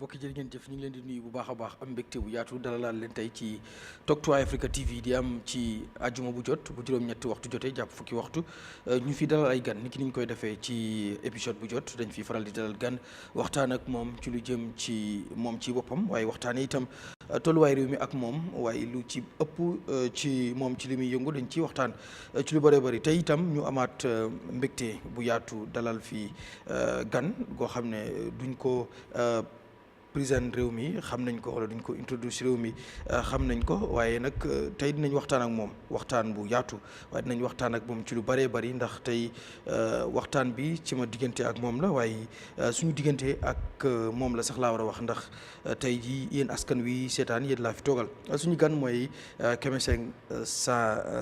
bokki jërë ngeen jëf ñu ngi leen di nuyu bu baax a baax am mbégte bu yaatu dalalaal leen tey ci Talk to Eyeafrica TV di am ci àjjuma bu jot bu juróom-ñetti waxtu jotee jàpp fukki waxtu ñu fi dalal ay gan ni ki ni ñu koy defee ci épisode bu jot dañ fi faral di dalal gan waxtaan ak moom ci lu jëm ci moom ci boppam waaye waxtaanee itam tolluwaay réew mi ak moom waaye lu ci ëpp ci moom ci li muy yëngu dañ ciy waxtaan ci lu bëree bëri tey itam ñu amaat mbégte bu yaatu dalal fii gan goo xam ne duñ ko président réew mi xam nañ ko wala duñ ko introduce réew mi xam nañ ko waaye nag tey dinañ waxtaan ak moom waxtaan bu yaatu waaye dinañ waxtaan ak moom ci lu bëree bëri ndax tey waxtaan bi ci ma diggante ak moom la waaye suñu diggante ak moom la sax laa war a wax ndax tey jii yéen askan wi seetaan yéen laa fi toogal suñu gan mooy Kexx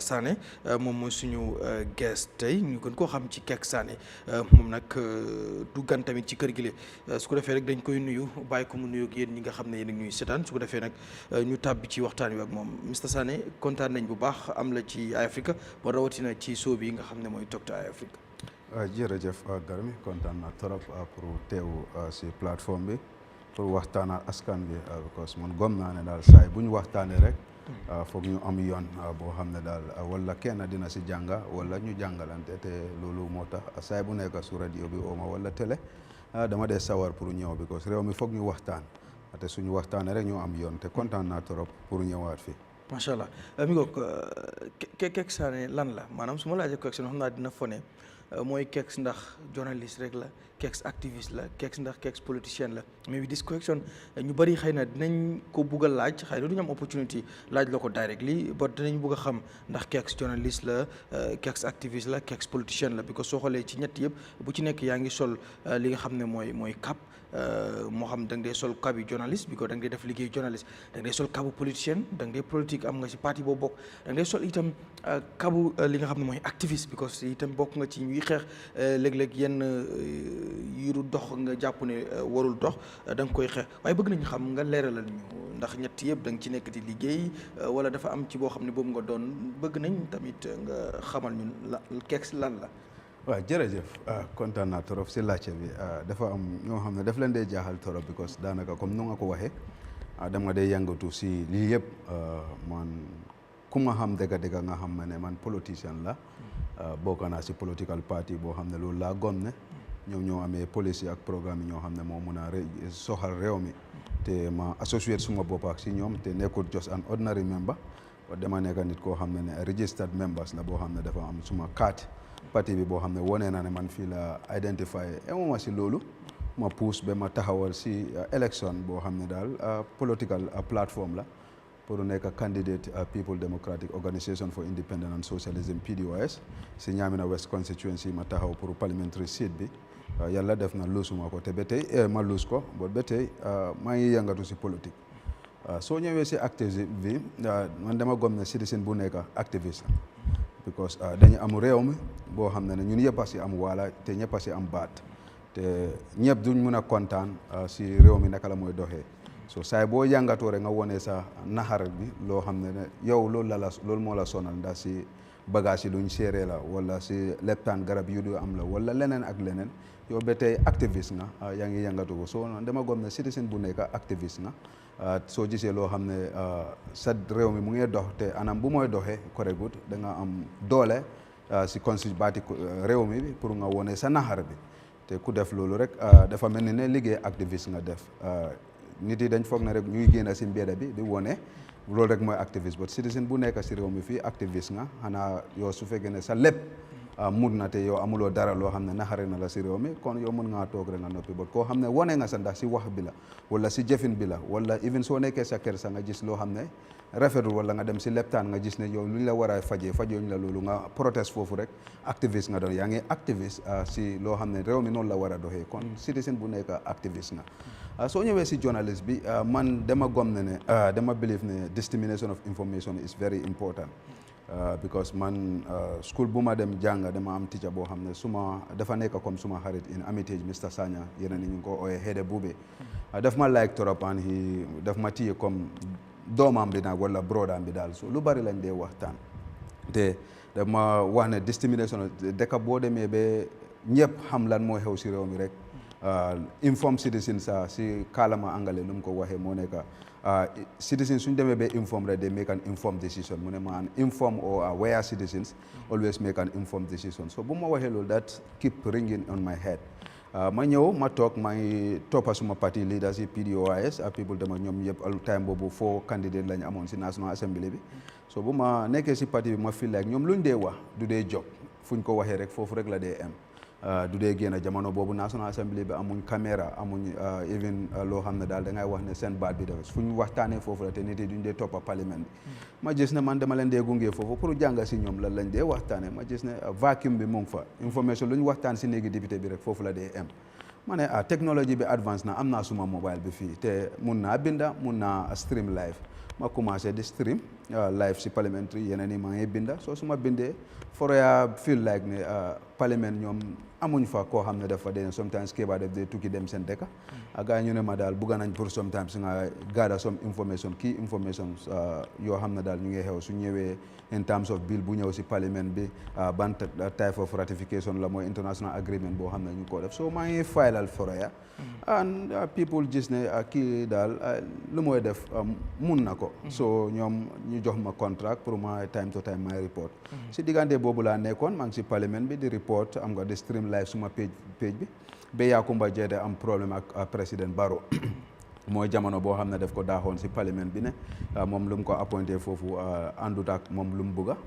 Sanneh moom mooy suñu guest tey ñu gën koo xam ci Kexx Sanneh moom nag du gan tamit ci kër gi le su ko defee rek dañ koy nuyu bàyyi ko mu nuyoog yéen ñi nga xam ne yéen a ngi ñuy seetaan su ko defee nag ñu tàbbi ci waxtaan wi ak moom Mr Sanneh kontaan nañ bu baax am la ci Eyeafrica ba rawatina ci show bi nga xam ne mooy Talk to Eyeafrica. jërëjëf Garmi kontaan naa trop pour teew si plateforme bi pour waxtaan ak askan bi because man gom naa ne daal saay bu ñu waxtaanee rek foog ñu am yoon boo xam ne daal wala kenn dina si jànga wala ñu jàngalante te loolu moo tax saay bu nekk su radio bi ooma wala télé dama dee sawar pour ñëw because réew mi foog ñu waxtaan te suñu waxtaanee rek ñu am yoon te kontaan naa trop pour ñëwaat fii. macha allah mi ngoog Kexx Sanneh lan la maanaam su ma laajee Kexx xam naa dina fone mooy Kexx ndax journaliste rek la Kexx activiste la Kexx ndax Kexx politicien la mais bi this question ñu bëri xëy na dinañ ko bugg a laaj xëy na du ñu am opportunity laaj la ko directly ba dinañ bugg a xam ndax Kexx journaliste la Kexx activiste la Kexx politicien la because soo xoolee ci ñett yëpp bu ci nekk yaa ngi sol li nga xam ne mooy cap moo xam da nga dee sol kabi journaliste bi ko da nga dee def liggéey journaliste da nga dee sol kabu politicien da nga dee politique am nga si parti boo bokk da nga dee sol itam kabu li nga xam ne mooy activiste because itam bokk nga ci ñuy xeex léeg-léeg yenn yiru dox nga jàpp ne warul dox da nga koy xeex waaye bëgg nañu xam nga leeralal ñu ndax ñett yëpp da nga ci nekk di liggéey wala dafa am ci boo xam ne boobu nga doon bëgg nañ tamit nga xamal ñun la Kexx lan la. waaw jërëjëf kontaan naa trop si laajte bi dafa am ñoo xam ne daf leen dee jaaxal trop because daanaka comme nu nga ko waxee dama dee yëngatu si lii yëpp man ku ma xam dëgg-dëgg nga xam ne man politicien la bokk naa si political party boo xam ne loolu laa gom ne ñoom ñoo amee policy ak programme yi ñoo xam ne moo mun a soxal réew mi te ma associé suma bopp ak si ñoom te nekkul just an ordinary member dama nekk nit koo xam ne registered members la boo xam ne dafa am suma carte parti bi boo xam ne wone na ne man fii la identify emuma si loolu ma pousse ba ma taxawal si élection boo xam ne daal political plateforme la pour nekk candidate People Democratic Organisation for Independence and Socialism PDOS si Ñaamina West constituency ma taxaw pour parliamentary seat bi yàlla def na luusuma ko te ba tey ma luus ko ba tey maa ngi yëngatu si politique soo ñëwee si activisme bi man dama gom ne citizen bu nekk activiste because dañu am réew mi boo xam ne ñun yëpp a si am waala te ñëpp a si am baat te ñëpp duñ mun a kontaan si réew mi naka la mooy doxee so saay boo jàngatoo rek nga wone sa naxar bi loo xam ne yow loolu moo la sonal ndax si bagage yi luñ séeree la wala si leptaan garab yu du am la wala leneen ak leneen yow ba tey activiste nga yaa ngi yàngatu ko soo dama gom ne citizen bu nekk activiste nga soo gisee loo xam ne sa réew mi mu ngi dox te anam bu mooy doxee koregut da nga am doole si constitution baati réew mi bi pour nga wone sa naxar bi te ku def loolu rek dafa mel ni ne liggéey activiste nga def nit yi dañ foog na rek ñuy génn si mbedda bi di wone loolu rek mooy activiste but citizen bu nekk si réew mi fii activiste nga xanaa yow su fekkee ne sa lépp mun na te yow amuloo dara loo xam ne naxare na la si réew mi kon yow mun ngaa toog rek nga noppi but koo xam ne wone nga sa ndax si wax bi la wala si jëfin bi la wala even soo nekkee sa kër sa nga gis loo xam ne rafetul wala nga dem si leptaan nga gis ne yow lu ñu la war a fajee ñu la loolu nga protest foofu rek activiste nga doon yaa ngi activiste si loo xam ne réew mi noonu la war a doxee kon citizen bu nekk activiste nga soo ñëwee si journaliste bi man dama gom ne dama believe ne dissemination of information is very important because man school bu ma dem jàng dama am teacher boo xam ne dafa nekk comme suma xarit in Armitage Mr Sanneh yeneen ñu ngi ko ooyee Hede Bube daf ma like trop and daf ma téye comme doomam bi nag wala brodaam bi daal so lu bari lañ dee waxtaan te daf ma wax ne dissemination dëkk boo demee ba ñëpp xam lan moo xew si réew mi rek inform citizens si kaalama angale nu mu ko waxee moo nekk citizens suñ demee ba inform rek they make an informed decision mu ne ma an inform or aware citizens always make an informed decision so bu ma waxee loolu that keep ringing on my head ma ñëw ma toog maa ngi toppa suma party leaders yi PDOIS people dama ñoom yëpp al time boobu 4 candidate lañu amoon si National Assembly bi so bu ma nekkee si parti bi ma feel like ñoom luñ dee wax du dee jóg fuñ ko waxee rek foofu rek la dee am du dee génn jamono boobu National Assembly bi amuñ caméra amuñ even loo xam ne daal da ngay wax ne seen baat bi dafa fu ñu waxtaanee foofu la te nit yi duñ dee toppa parlement bi ma gis ne man dama leen dee gunge foofu pour jàng si ñoom lan lañ dee waxtaanee ma gis ne vacuum bi mu ngi fa information lu ñu waxtaan si néegi député bi rek foofu la dee am ma ne technologie bi advance na am naa suma mobile bi fii te mun naa binda mun naa stream live ma commencé di stream live si parliamentary yeneen yi maa ngi binda soo suma bindee foroya feel like ne parlement ñoom amuñ fa koo xam ne dafa dee sometimes kéba def dee tukki dem seen dëkk gaa ñu ne ma daal bugga nañ pour sometimes nga gather some information key information yoo xam ne daal ñu ngi xew su ñëwee in terms of bill bu ñëw si parlement bi ban type of ratification la mooy international agreement boo xam ne ñu ko def so maa ngi filal foroya and people gis ne kii daal lu mooy def mun na ko so ñoom ñu jox ma contract pour ma time to time may report si diggante boobu laa nekkoon maa ngi si parlement bi di report am nga di stream live suma page bi ba Yakumba Jeede am problème ak président Barrow mooy jamono boo xam ne daf ko daaxoon si parlement bi ne moom lu mu ko appointé foofu àndut ak moom lu mu bugga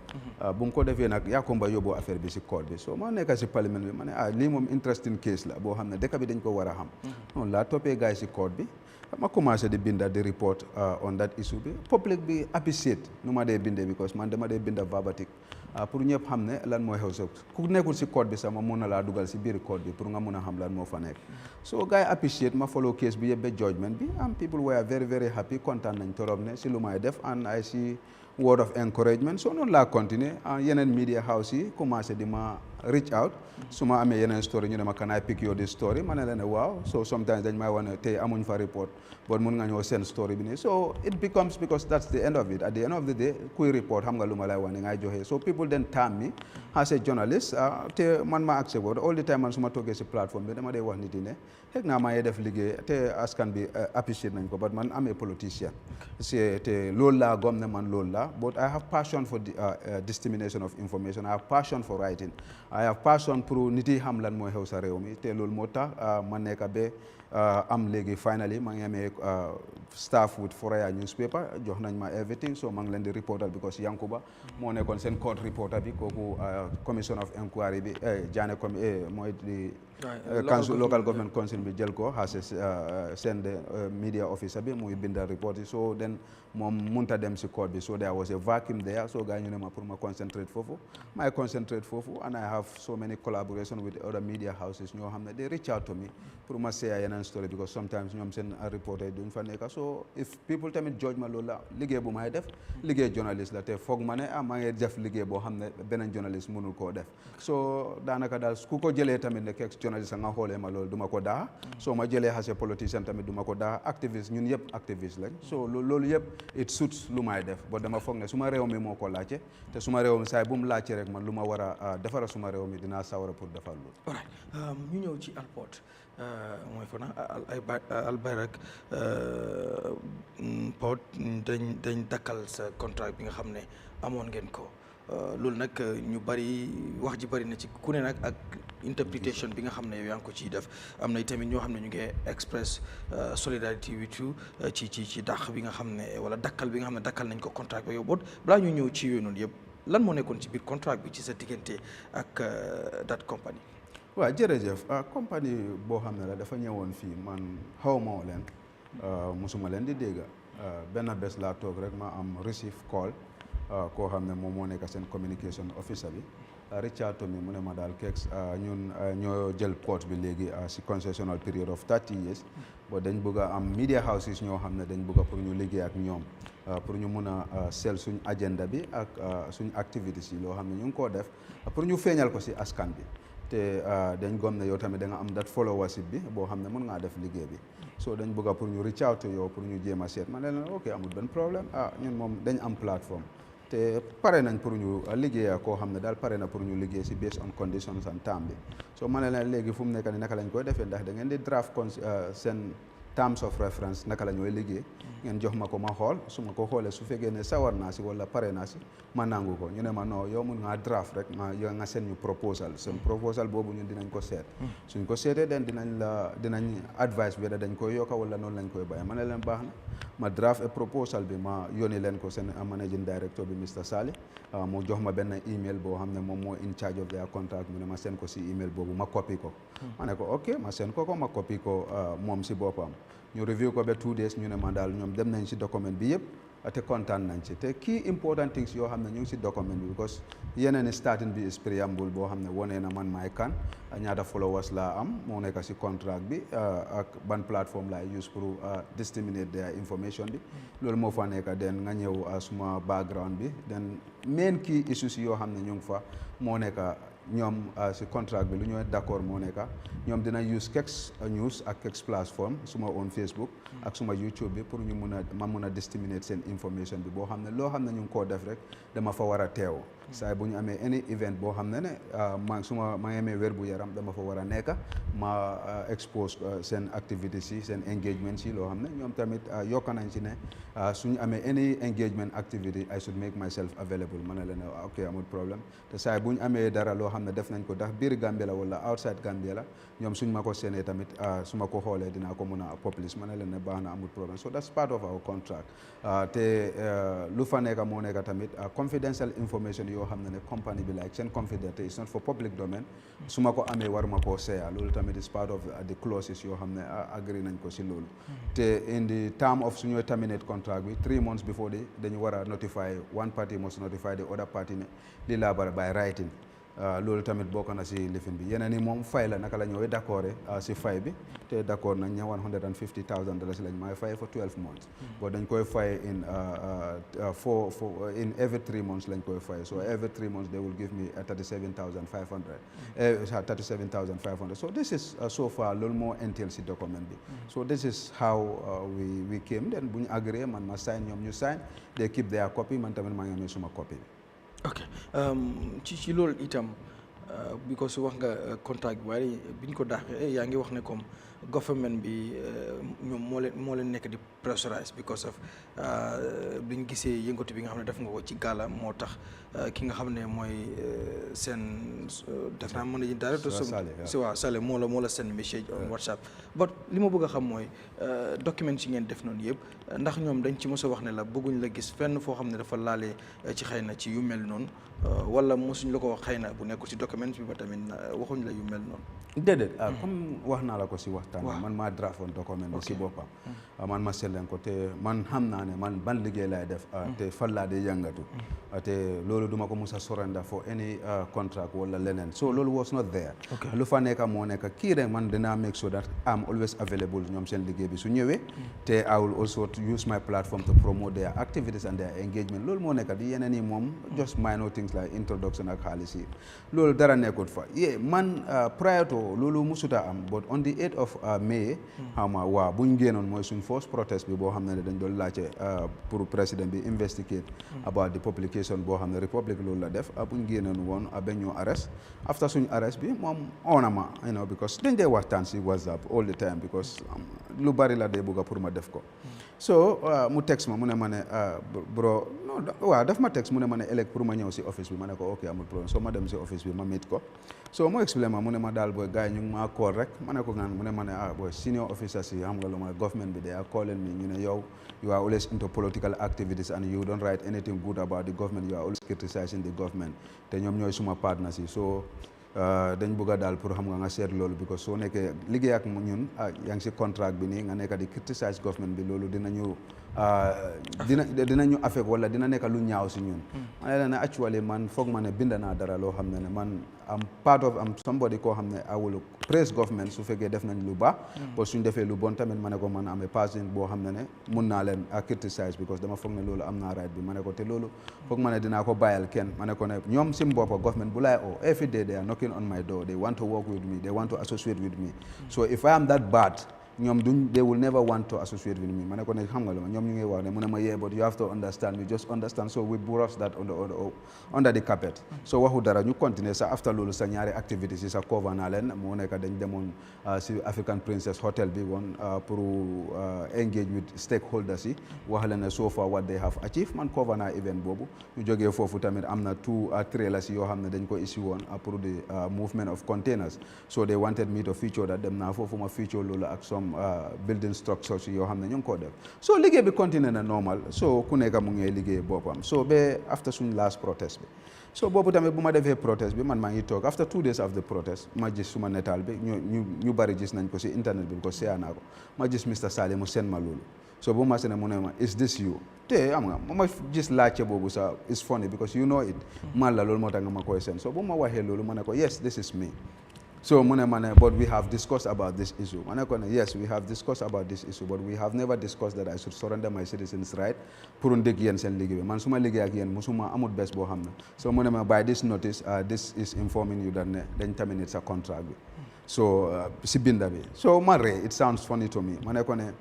bu mu ko defee nag Yakumba yóbbu affaire bi si court bi so ma nekk si parlement bi ma ne lii moom interesting case la boo xam ne dëkk bi dañ ko war a xam noonu laa toppee gars yi si court bi ma commencé di binda di report on that issue bi public bi appreciate nu ma dee bindee because man dama dee binda verbatim pour ñëpp xam ne lan moo xew sa ku nekkul si code bi sax ma mun na laa dugal si biir code bi pour nga mun a xam lan moo fa nekk so gars yi appreciate ma follow case bi yëpp ba judgment bi and people were very very happy kontaan nañ torop ne si lu may def and I see word of encouragement so noonu laa continuer yeneen media house yi commencé di ma reach out su ma amee yeneen story ñu ne ma can I pick your this story ma ne leen ne waaw so sometimes dañ may wax ne tey amuñ fa report but mun nga ñëw seen story bi nii so it becomes because that's the end of it at the end of the day kuy report xam nga lu ma lay wax ne ngay joxe so people then term me as a journalist te man ma accept all the time man su ma toogee si plateforme bi dama dee wax nit yi ne xëy naa maa ngi def liggéey te askan bi appreciate nañ ko but man amee politicien te loolu laa gom ne man loolu laa but I have passion for dissemination of information I have passion for writing I have passion pour nit yi xam lan mooy xew sa réew mi te loolu moo tax ma nekk ba am léegi finally maa ngi amee staff with Foroyaa newspaper jox nañ ma everything so maa ngi leen di reporter because Yankuba moo nekkoon seen court reporter bi kooku commission of inquiry bi jaane comme mooy di local government council bi jël ko as seen media officer bi muy binda report yi so then moom munta dem si court bi so there was a vacuum there so gars ñu ne ma pour ma concentrate foofu may concentrate foofu and I have so many collaboration with other media houses ñoo xam ne they reach out to me pour ma share yeneen story because sometimes ñoom seen reporter duñ fa nekk so if people tamit judge ma loolu la liggéey bu may def liggéey journaliste la te foog ma ne maa ngi def liggéey boo xam ne beneen journaliste mënul koo def so daanaka daal ku ko jëlee tamit ne Kexx journaliste nga xoolee ma loolu du ma ko daa so ma jëlee as a politicien tamit du ma ko daa activiste ñun yëpp activiste lañ so loolu yëpp it suits lu may def ba dama foog ne suma réew mi moo ko laajte te suma réew mi saay bu mu laajte rek man lu ma war a defara suma réew mi dinaa sawara pour defar loolu ñu ñëw ci Alport mooy fana Albayrak Port dañ dakkal sa contrat bi nga xam ne amoon ngeen ko loolu nag ñu bari wax ji bari na ci ku ne nag ak interpretation bi nga xam ne yow yaa ngi ko ciy def am na tamit ñoo xam ne ñu ngi express solidarity with you ci dàq bi nga xam ne wala dakkal bi nga xam ne dakkal nañ ko contrat bi yow boot balaa ñu ñëw ci yooyu noonu yëpp lan moo nekkoon ci biir contrat bi ci sa diggante ak that company. waaw jërëjëf compagnie boo xam ne la dafa ñëwoon fii man xaw ma leen musuma leen di dégg benn bés laa toog rek ma am receive call koo xam ne moom moo nekk seen communication officer bi Richard Tomi mu ne ma daal Kexx ñun ñoo jël port bi léegi si concessional period of 30 years bo dañ bëgg a am media houses ñoo xam ne dañ bëgg a pour ñu liggéey ak ñoom pour ñu mun a sell suñ agenda bi ak suñ activités yi loo xam ne ñu ngi koo def pour ñu feeñal ko si askan bi te dañ gom ne yow tamit da nga am that followership bi boo xam ne mën ngaa def liggéey bi so dañ bëgg a pour ñu reach out to yow pour ñu jéem a seet ma ne leen ok amul benn problème ñun moom dañ am plateforme te pare nañ pour ñu liggéeya koo xam ne daal pare na pour ñu liggéey si based on conditions and time bi so ma ne leen léegi fu mu nekk ni naka lañ koy defee ndax da ngeen di draft seen terms of reference naka la ñooy liggéey ngeen jox ma ko ma xool su ma ko xoolee su fekkee ne sawar naa si wala pare naa si ma nangu ko ñu ne ma non yow mun ngaa draft rek nga seen ñu proposal seen proposal boobu ñun dinañ ko seet suñ ko seetee den dinañ advice bi dañ koy yokka wala noonu lañ koy bàyyi ma ne leen baax na ma draft a proposal bi ma yónni leen ko seen managing director bi Mr Saleh mu jox ma benn email boo xam ne moom moo in charge of their contract mu ne ma seen ko si email boobu ma copy ko ma ne ko ok ma seen ko ma copy ko moom si boppam ñu review ko ba 2 days ñu ne ma daal ñoom dem nañ si document bi yëpp te kontaan nañ ci te key important things yoo xam ne ñu ngi si document bi because yeneen starting bi is preamble boo xam ne wonee na man maay kan ñaata followers laa am moo nekk si contract bi ak ban plateforme laay use pour disseminate their information bi loolu moo fa nekk den nga ñëw suma background bi den main key issues yoo xam ne ñu ngi fa moo nekk ñoom si contract bi lu ñooy d'accord moo nekk ñoom dina use Kexx news ak Kexx platform suma own Facebook ak suma YouTube bi pour ñu mun a disseminate seen information bi boo xam ne loo xam ne ñu ngi koo def rek dama fa war a teew saay bu ñu amee any event boo xam ne ma ngi amee wér bu yaram dama fa war a nekk ma expose seen activities yi seen engagement si loo xam ne ñoom tamit yokka nañ si ne suñu amee any engagement activity I should make myself available ma ne leen ok amul problème te saay bu ñu amee dara loo xam ne def nañ ko ndax biir Gambia la wala outside Gambia la ñoom suñ ma ko séenee tamit su ma ko xoolee dinaa ko mun a publish ma ne leen ne baax na amul problème so that's part of our contract te lu fa nekk moo nekk tamit confidential information yoo xam ne company bi like seen confidential it's not for public domain su ma ko amee war ma koo seeya loolu tamit is part of the clauses yoo xam ne agree nañ ko si loolu te in the term of suñuy terminate contract bi 3 months before dañu war a notify one party must notify the other party ne li laa bara by writing loolu tamit bokk na si lifin bi yeneen ni moom fay la naka la ñooy d'accord si fay bi te d'accord nañ ña $150,000 lañ may fay for 12 months but dañ koy fay in in every 3 months lañ koy fay so every 3 months they will give me $37,500 so this is so far loolu moo entail si document bi so this is how we came then bu ñu agree man ma sign ñoom ñu sign they keep their copy man tamit maa ngi amee suma copy bi ok ci loolu itam because wax nga contact bi waaye bi ñu ko daaxee yaa ngi wax ne comme government bi ñoom moo leen nekk di pressurize because of bi ñu gisee yëngatu bi nga xam ne def nga ko ci Gala moo tax ki nga xam ne mooy seen def naa mën a ji dara si waaw Salleh moo la seen message on WhatsApp but li ma bëgg a xam mooy document yi ngeen def noonu yëpp ndax ñoom dañ ci mos a wax ne la bëgguñ la gis fenn foo xam ne dafa laalee ci xëy na ci yu mel noonu wala mosuñ la ko wax xëy na bu nekkul si document bi ba tamit waxuñ la yu mel noonu déedéet comme wax naa la ko si waxtaan man maa drafoon document bi si boppam man ma seetleen ko te man xam naa ne man ban liggéey laay def te fan laa di yëngatu te loolu duma ko musa surrender for any contract wala leneen so loolu was not there lu fa nekk moo nekk kii rek man dinaa make sure that I'm always available ñoom seen liggéey bi su ñëwee te I will also use my platform to promote their activities and their engagement loolu moo nekk di yeneen yi moom just minor things like introduction ak xaalis yi loolu dara nekkut fa man prior to loolu musuta am but on the 8th of May xam nga waaw buñ génnoon mooy suñ first protest bi boo xam ne dañ doon laajte pour président bi investigate about the publication boo xam ne Republic loolu la def buñ génnoon woon ba ñu arrest after suñ arrest bi moom onama you know because dañ dee waxtaan si WhatsApp all the time because lu bari la dee bëgga pour ma def ko so mu text ma mu ne ma ne bro waaw daf ma text mu ne ma ne ëllëg pour ma ñëw si office bi ma ne ko ok amul problème so ma dem si office bi ma meet ko so mu explain ma mu ne ma daal booy gars yi ñu ngi maa call rek ma ne ko ngaan mu ne ma ne booy senior officers yi xam nga lu ma government bi they are calling me ñu ne yow you are always into political activities and you don't write anything good about the government you are always criticizing the government te ñoom ñooy suma partners yi so dañ bëgg a daal pour xam nga seet loolu because soo nekkee liggéey ak ñun yaa ngi si contract bi nii nga nekk di criticize government bi loolu dinañu affect wala dina nekk lu ñaaw si ñun ma ne la ne actually man foog ma ne bind naa dara loo xam ne man am part of am somebody koo xam ne I will praise government su fekkee def nañ lu baax parce que suñ defee lu bon tamit ma ne ko man amee person boo xam ne mun naa leen criticize because dama foog ne loolu am naa right bi ma ne ko te loolu foog ma ne dinaa ko bàyyal kenn ma ne ko ne ñoom sim boppa government bu laay oo every day they are knocking on my door they want to work with me they want to associate with me so if I am that bad they will never want to associate with me ma ne ko ne xam nga la ma ñoom ñu ngi wax ne mu ne ma yeah but you have to understand me just understand so we brush that under the carpet so waxu dara ñu continuer sa after loolu sa ñaari activités yi sa cover naa leen moo nekk dañ demoon si African Princess Hotel bi woon pour engage with stakeholders yi wax leen ne so far what they have achieved man cover naa event boobu ñu jógee foofu tamit am na 2 trailers yoo xam ne dañ ko issue woon pour the movement of containers so they wanted me to feature that dem naa foofu ma feature loolu ak some building structures yoo xam ne ñu ngi ko def so liggéey bi continue na normal so ku nekk mu ngi liggéey boppam so ba after suñ last protest bi so boobu tamit bu ma defee protest bi man maa ngi toog after 2 days of the protest ma gis suma netaal bi ñu bari gis nañ ko si internet bi ko seeyaa naa ko ma gis Mr Saleh mu seen ma loolu so bu ma sene mu ne ma is this you te am nga ma gis laajte boobu sa is funny because you know it man la loolu moo tax nga ma koy seen so bu ma waxee loolu ma ne ko yes this is me so mu ne ma ne but we have discussed about this issue ma ne ko ne yes we have discussed about this issue but we have never discussed that I should surrender my citizens right pour ndég yéen seen liggéey bi man su ma liggéey ak yéen musuma amut bés boo xam ne so mu ne ma by this notice this is informing you that ne dañ terminate sa contract bi so si binda bi so man re it sounds funny to me ma ne ko ne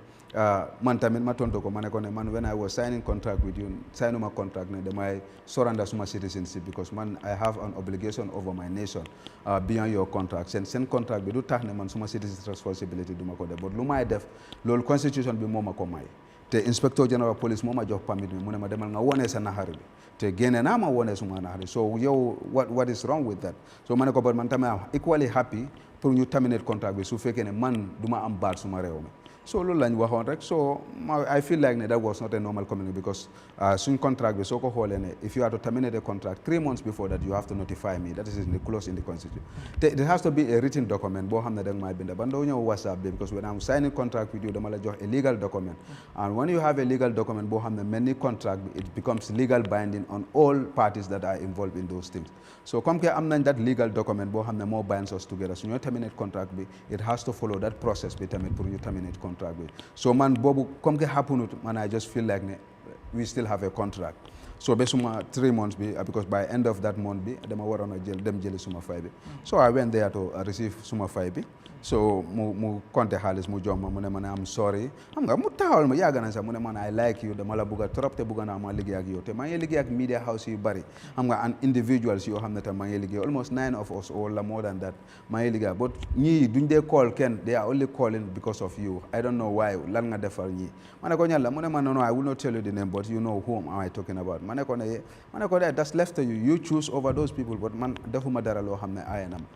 man tamit ma tontu ko ma ne ko ne man when I was signing contract with you signuma contract ne damay surrender suma citizenship because man I have an obligation over my nation beyond your contract seen contract bi du tax ne man suma citizenship responsibility du ma ko def but lu may def loolu constitution bi moo ma ko may te inspector general police moo ma jox permit mi mu ne ma demal nga wone sa naxari bi te génne naa ma wone suma naxari so yow what is wrong with that so ma ne ko but man tamit am equally happy pour ñu terminate contract bi su fekkee ne man du ma am baat suma réew mi so loolu lañ waxoon rek so I feel like ne that was not a normal community because suñ contract bi soo ko xoolee ne if you are to terminate a contract 3 months before that you have to notify me that is in the clause in the constitution it has to be a written document boo xam ne da nga may binda ba doo ñëw WhatsApp bi because when I'm signing contract with you dama la jox a legal document and when you have a legal document boo xam ne mel ni contract bi it becomes legal binding on all parties that are involved in those things so comme que am nañ that legal document boo xam ne moo binds us together su ñoo terminate contract bi it has to follow that process bi tamit pour ñu terminate contract bi so man boobu comme que happenut man I just feel like ne we still have a contract so ba suma 3 months bi because by end of that month bi dama waroon a dem jëli suma fay bi so I went there to receive suma fay bi so mu compté xaalis mu jox ma mu ne ma ne am sorry xam nga mu taxawal ma yàgg na sax mu ne man I like you dama la bëgg trop te bëgg naa ma liggéey ak yow te maa ngi liggéey ak media house yu bari xam nga and individuals yoo xam ne tam maa ngi liggéey almost 9 of us or more than that maa ngi liggéey but ñii duñ dee call kenn they are only calling because of you I don't know why lan nga defal ñii ma ne ko ñan la mu ne ma no I will not tell you the name but you know whom am I talking about ma ne ko ne that's left to you choose over those people but man defuma dara loo xam ne aaye na ma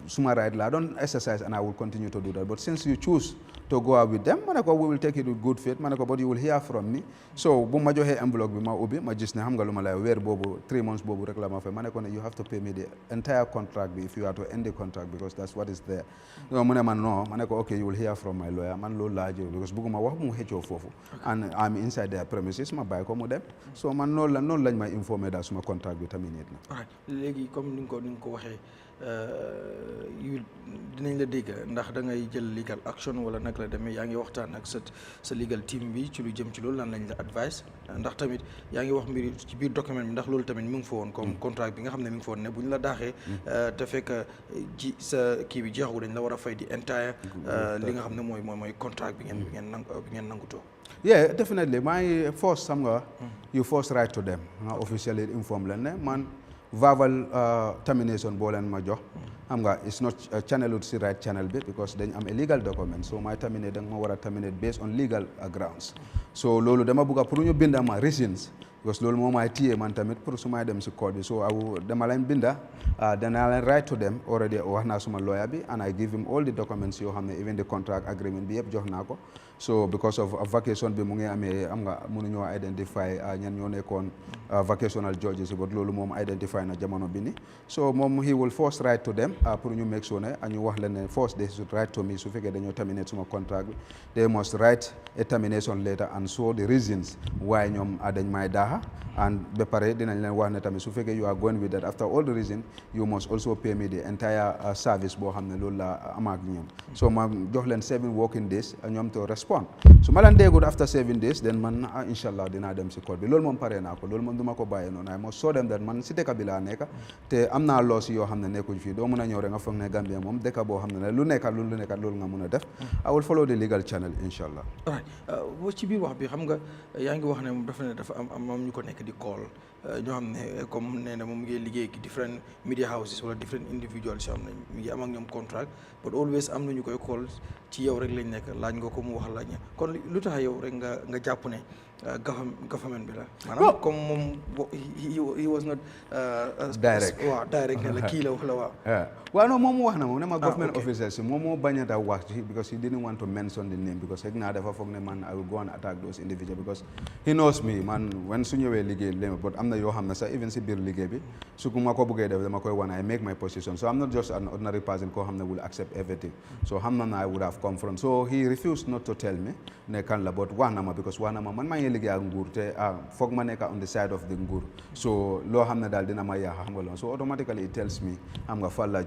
suma right la I don't exercise and I will continue to do that but since you choose to go out with them ma ne ko we will take it with good faith ma ne ko but you will hear from me so bu ma joxee envelope bi ma ubbi ma gis ne xam nga lu ma lay weer boobu 3 months boobu rek la ma fay ma ne ko ne you have to pay me the entire contract bi if you are to end the contract because that's what is there so mu ne man non ma ne ko okay you will hear from my lawyer man loolu laa jël because bëgguma wax mu xëccoo foofu and I'm inside their premises ma bàyyi ko mu dem so man noonu lañ may informé daal suma contract bi terminate na léegi comme ni nga ko waxee dinañ la dégg ndax da ngay jël legal action wala nag la demee yaa ngi waxtaan ak sa legal team bi ci lu jëm ci loolu lan lañ la advice ndax tamit yaa ngi wax mbiri ci biir document bi ndax loolu tamit mu ngi fa woon comme contrat bi nga xam ne mi ngi fa woon ne bu ñu la daaxee te fekk ji sa kii bi jeexagu dañ la war a fay di entire li nga xam ne mooy contract bi ngeen nangutoo yeah definitely maa ngi force xam nga you force right to them nga officially inform leen ne man verbal termination boo leen ma jox xam nga it's not channeled si right channel bi because dañ am a legal document so may terminate danga ma war a terminate based on legal grounds so loolu dama bëgg pour ñu binda ma reasons because loolu moo may téye man tamit pour su may dem si court bi so dama leen binda danaa leen write to them already wax naa suma lawyer bi and I give him all the documents yoo xam ne even the contract agreement bi yëpp jox naa ko so because of vacation bi mu ngi amee am nga mënuñoo identify ñan ñoo nekkoon vacational judges but loolu moom identify na jamono bi ni so moom he will first write to them pour ñu make sure ne ñu wax leen ne first they should write to me su fekkee dañoo terminate suma contract bi they must write a termination letter and show the reasons why ñoom dañ may daaxa yaaxa and ba pare dinañ leen wax ne tamit su fekkee you are going with that after all the reason you must also pay me the entire service boo xam ne loolu la am ak ñoom so ma jox leen 7 working days ñoom to respond su ma leen déggul after 7 days then man inshallah dinaa dem si court bi loolu moom pare naa ko loolu moom du ma ko bàyyee noonu I must show them that man si dëkk bi laa nekk te am naa loos yoo xam ne nekkuñ fii doo mën a ñëw rek nga foog ne Gambia moom dëkk boo xam ne lu nekkat loolu nga mën a def I will follow the legal channel inshallah. Right ci biir wax bi xam nga yaa ngi wax ne moom dafa am ñu ko nekk di call ñoo xam ne comme nee na moom mu ngi liggéey ki different media houses wala different individuals yoo xam ne mi ngi am ak ñoom contract but always am na ñu koy call ci yow rek lañ nekk laaj nga ko mu wax laaj kon lu tax yow rek nga jàpp ne government bi la maanaam comme moom he was not direct ne la kii la wax la waaw non moom wax na moom ne ma government officer si moom moo bañ a wax because he didn't want to mention the name because xëy naa dafa foog ne man I will go and attack those individuals because he knows me man when su ñëwee liggéey léegi but am na yoo xam ne sax even si biir liggéey bi su ma ko bëggee def dama koy wane I make my position so I'm not just an ordinary person koo xam ne will accept everything so xam na I would have confront so he refused not to tell me ne kan la but wax na ma because wax na ma man maa ngi liggéey ak nguur te foog ma nekk on the side of the nguur so loo xam ne daal dina ma yaaxa xam nga loolu so automatically it tells me xam nga fan la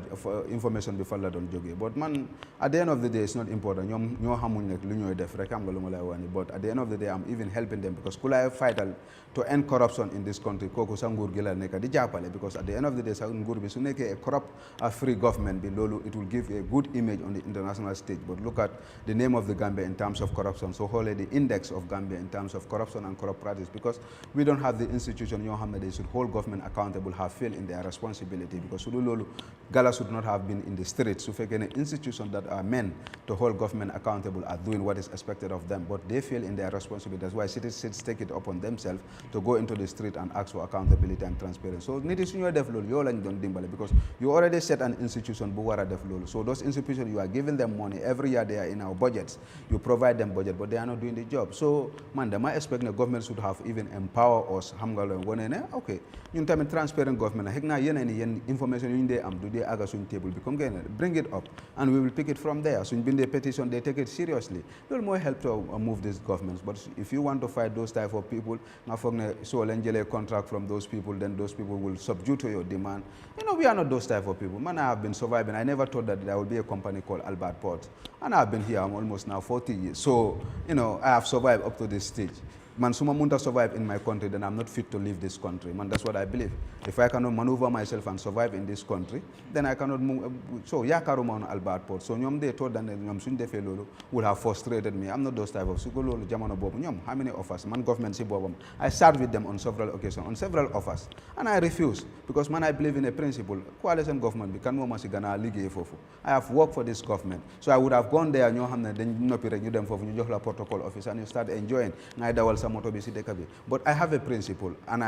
information bi fan la doon jógee but man at the end of the day it's not important ñoom ñoo xamuñ ne lu ñooy def rek xam nga lu ma lay wax ni but at the end of the day I'm even helping them because ku lay fightal to end corruption in this country kooku sa nguur gi la nekk di jàppale because at the end of the day sa nguur bi su nekkee a corrupt free government bi loolu it will give a good image on the international stage but look at the name of the Gambia in terms of corruption so xoolee the index of Gambia in terms of corruption and corrupt practice because we don't have the institution yoo xam ne they should hold government accountable have failed in their responsibility because su dul loolu Gala should not have been in the street su fekkee ne institutions that are meant to hold government accountable are doing what is expected of them but they fail in their responsibility that's why citizens take it upon themselves to go into the street and ask for accountability and transparency so nit yi su ñoo def loolu yow lañ doon dimbale because you already set an institution bu war a def loolu so those institutions you are giving them money every year they are in our budgets you provide them budget but they are not doing the job so man dama expect ne government should have even empower us xam nga loolu wane ne ok ñun tamit transparent government xëy naa yeneen information yu ñu dee am du dee aga suñ table bi comme ngeen bring it up and we will pick it from there suñ bindee petition they take it seriously loolu mooy help to move these governments but if you want to fight those type of people nga foog ne soo leen jëlee contract from those people then those people will subdue to your demand we are not those type of people man I have been surviving I never thought that there will be a company called Alport and I have been here almost now 40 years so I have survived up to this stage man suma munta survive in my country then I'm not fit to leave this country man that's what I believe if I cannot maneuver myself and survive in this country then I cannot move so yaakaaruma on Alport so ñoom they told that ñoom suñ defee loolu would have frustrated me I'm not those type of su ko loolu jamono boobu ñoom how many offers man government si boobam I sat with them on several occasions on several offers and I refused because man I believe in a principle coalition government bi kan moo ma si gën a liggéey foofu I have worked for this government so I would have gone there ñoo xam ne dañ noppi rek ñu dem foofu ñu jox la protocol office and you start enjoying ngay dawal moto bi si dëkk bi but I have a principle and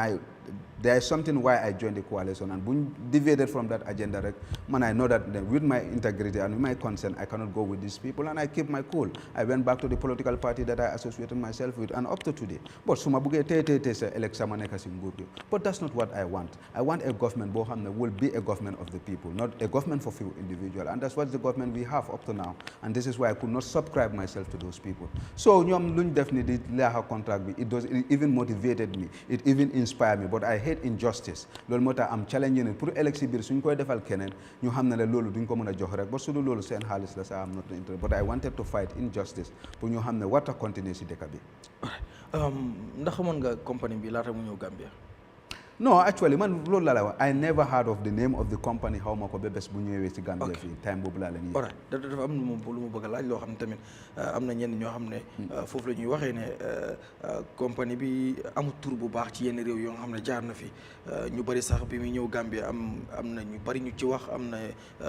there is something why I joined the coalition and buñ deviated from that agenda rek man I know that with my integrity and with my consent I cannot go with these people and I keep my cool I went back to the political party that I associated myself with and up to today but su ma buggee tey sa elect sama nekk si nguur gi but that's not what I want a government boo xam ne will be a government of the people not a government for few individuals and that's what the government we have up to now and this is why I could not subscribe myself to those people so ñoom luñ def ni di leexa contract bi it even motivated me it even inspired me but I hate injustice loolu moo tax am challenging it pour élection biir suñ koy defal keneen ñu xam ne la loolu duñ ko mën a jox rek ba su dul loolu seen xaalis la sa am not interested but I wanted to fight injustice pour ñu xam ne warta continuer si dëkk bi ndax xamoon nga compagnie bi laata mu ñëw Gambia no actually man loolu la wax I never heard of the name of the company xaw ma ko ba bés bu ñëwee si Gambia fii time boobu laa leen alright dafa am lu mu bëgg a laaj loo xam ne tamit am na ñenn ñoo xam ne foofu la ñuy waxee ne compagnie bi amul tur bu baax ci yenn réew yoo nga xam ne jaar na fi ñu bëri sax bi muy ñëw Gambia am na ñu bëri ñu ci wax am na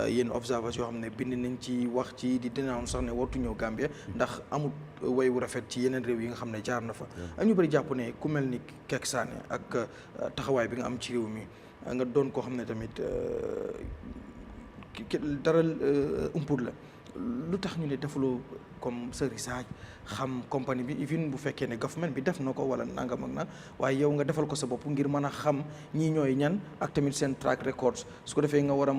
yenn observation yoo xam ne bind nañ ci wax ci di dénonce sax ne wartu ñëw Gambia ndax amul way wu rafet ci yeneen réew yi nga xam ne jaar na fa ak ñu bëri jàpp ne ku mel ni Kexx Sanneh ak taxawaay bi nga am ci réew mi nga doon koo xam ne tamit dara umput la lu tax ñu ne defuloo comme sa research xam compagnie bi even bu fekkee ne government bi def na ko wala nangam ak na waaye yow nga defal ko sa bopp ngir mën a xam ñii ñooy ñan ak tamit seen track records su ko defee nga war a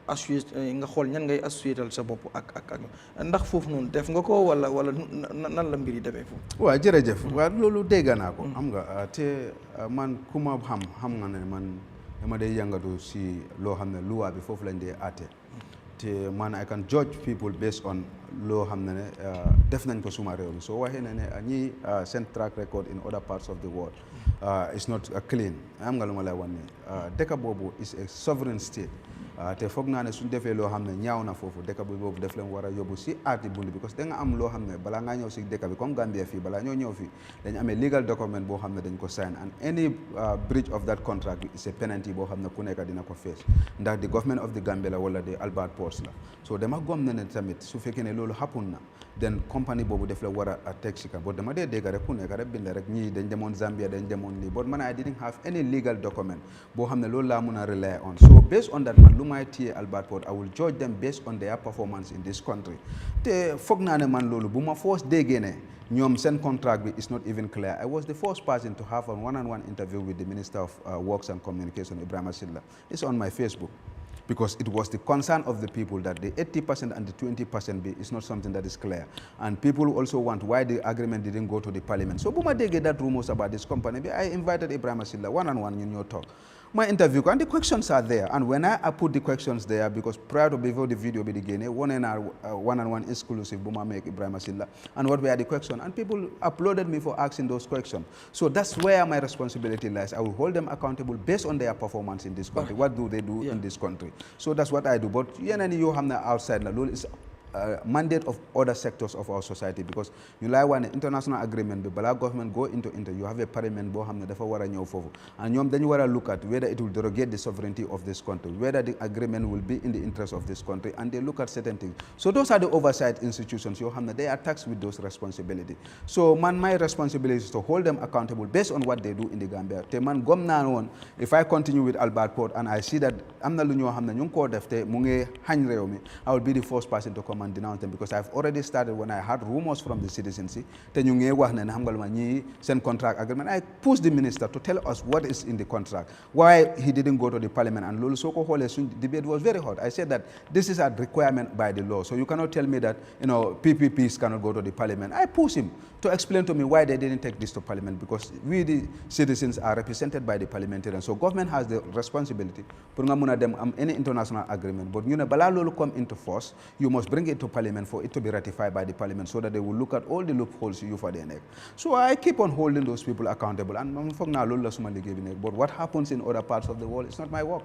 associé nga xool ñan ngay associétal sa bopp ak ndax foofu noonu def nga ko wala nan la mbir yi demee foofu. waaw jërëjëf waaw loolu dégg naa ko. xam nga te man ku ma xam nga ne man dama day yëngatu si loo xam ne luwaa bi foofu lañ dee àtte. te man I can judge people based on loo xam ne def nañ ko suma réew mi soo waxee ne ñii seen track record in other parts of the world is not clean am nga lu ma lay wan ne dëkk boobu is a sovereign state te foog naa ne suñ defee loo xam ne ñaaw na foofu dëkk bi boobu def leen war a yóbbu si aati bundi because da nga am loo xam ne balaa ngaa ñëw si dëkk bi comme Gambia fii balaa ñoo ñëw fii dañ amee legal document boo xam ne dañ ko sign and any breach of that contract is a penalty boo xam ne ku nekk dina ko face ndax di government of the Gambia la wala di Alport Ports la so dama gom ne tamit su fekkee ne loolu happen na then compagnie boobu def la war a teg si ka boo dama dee dégg rek ku nekk rek bind rek ñii dañ demoon Zambia dañ demoon lii but man I didn't have any legal document boo xam ne loolu laa mun a rely on so based on that man lu may téye Alport Port I will judge them based on their performance in this country te foog naa ne man loolu bu ma force déggee ne ñoom seen contract bi is not even clear I was the first person to have a one-on-one interview with the Minister of Works and Communication Ibrahima Silla it's on my Facebook because it was the concern of the people that the 80% and the 20% B is not something that is clear. And people also want why the agreement didn't go to the parliament. So Buma they get that rumors about this company. I invited Ibrahima Silla one-on-one in your talk. My interview, and the questions are there. And when I put the questions there, because prior to before the video began, one-on-one exclusive, Buma make Ibrahima Silla, and what were the questions? And people uploaded me for asking those questions. So that's where my responsibility lies. I will hold them accountable based on their performance in this country. What do they do in this country? So that's what I do. But you have the outside, is mandate of other sectors of our society because you like one international agreement, but black government go into you have a parliament bo hamne dafa wara ñew fofu and ñom dañu wara look at whether it will derogate the sovereignty of this country, whether the agreement will be in the interest of this country, and they look at certain things. So those are the oversight institutions you hamne they are tasked with those responsibilities. So my responsibility is to hold them accountable based on what they do in the Gambia. Te man gom na won if I continue with Alport Port and I see that amna lu ñu hamne ñu ko def te mu ngi hañ rew mi, I will be the first person to come and denounce them because I've already started when I had rumors from the citizens. Contract agreement. I pushed the minister to tell us what is in the contract, why he didn't go to the parliament, and Lulu Soko Hole's debate was very hot. I said that this is a requirement by the law, so you cannot tell me that PPPs cannot go to the parliament. I pushed him to explain to me why they didn't take this to parliament because we the citizens are represented by the parliamentarians. So government has the responsibility for any international agreement, but bala lolu come into force, you must bring it to parliament for it to be ratified by the parliament so that they will look at all the loopholes you for their neck. So I keep on holding those people accountable and but what happens in other parts of the world is not my work.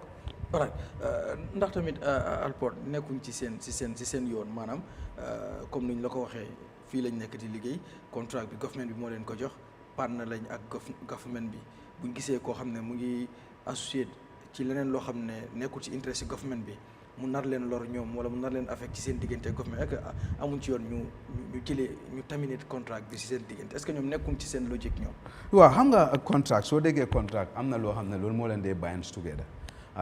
All right. Ndax tamit Alport nekkuñ ci seen yoon maanaam comme niñ la ko waxee fii lañ nekk di liggéey contract bi government bi moo leen ko jox partner lañ ak government bi buñ gisee koo xam ne mu ngi associé ci leneen loo xam ne nekkul ci interest ci government bi mu nar leen lor ñoom wala mu nar leen affect ci seen diggante government ak amuñ ci yoon ñu jëlee ñu terminate contract bi ci seen diggante est-ce que ñoom nekkuñ ci seen logique ñoom. waaw xam nga contract soo déggee contract am na loo xam ne loolu moo leen dee binds together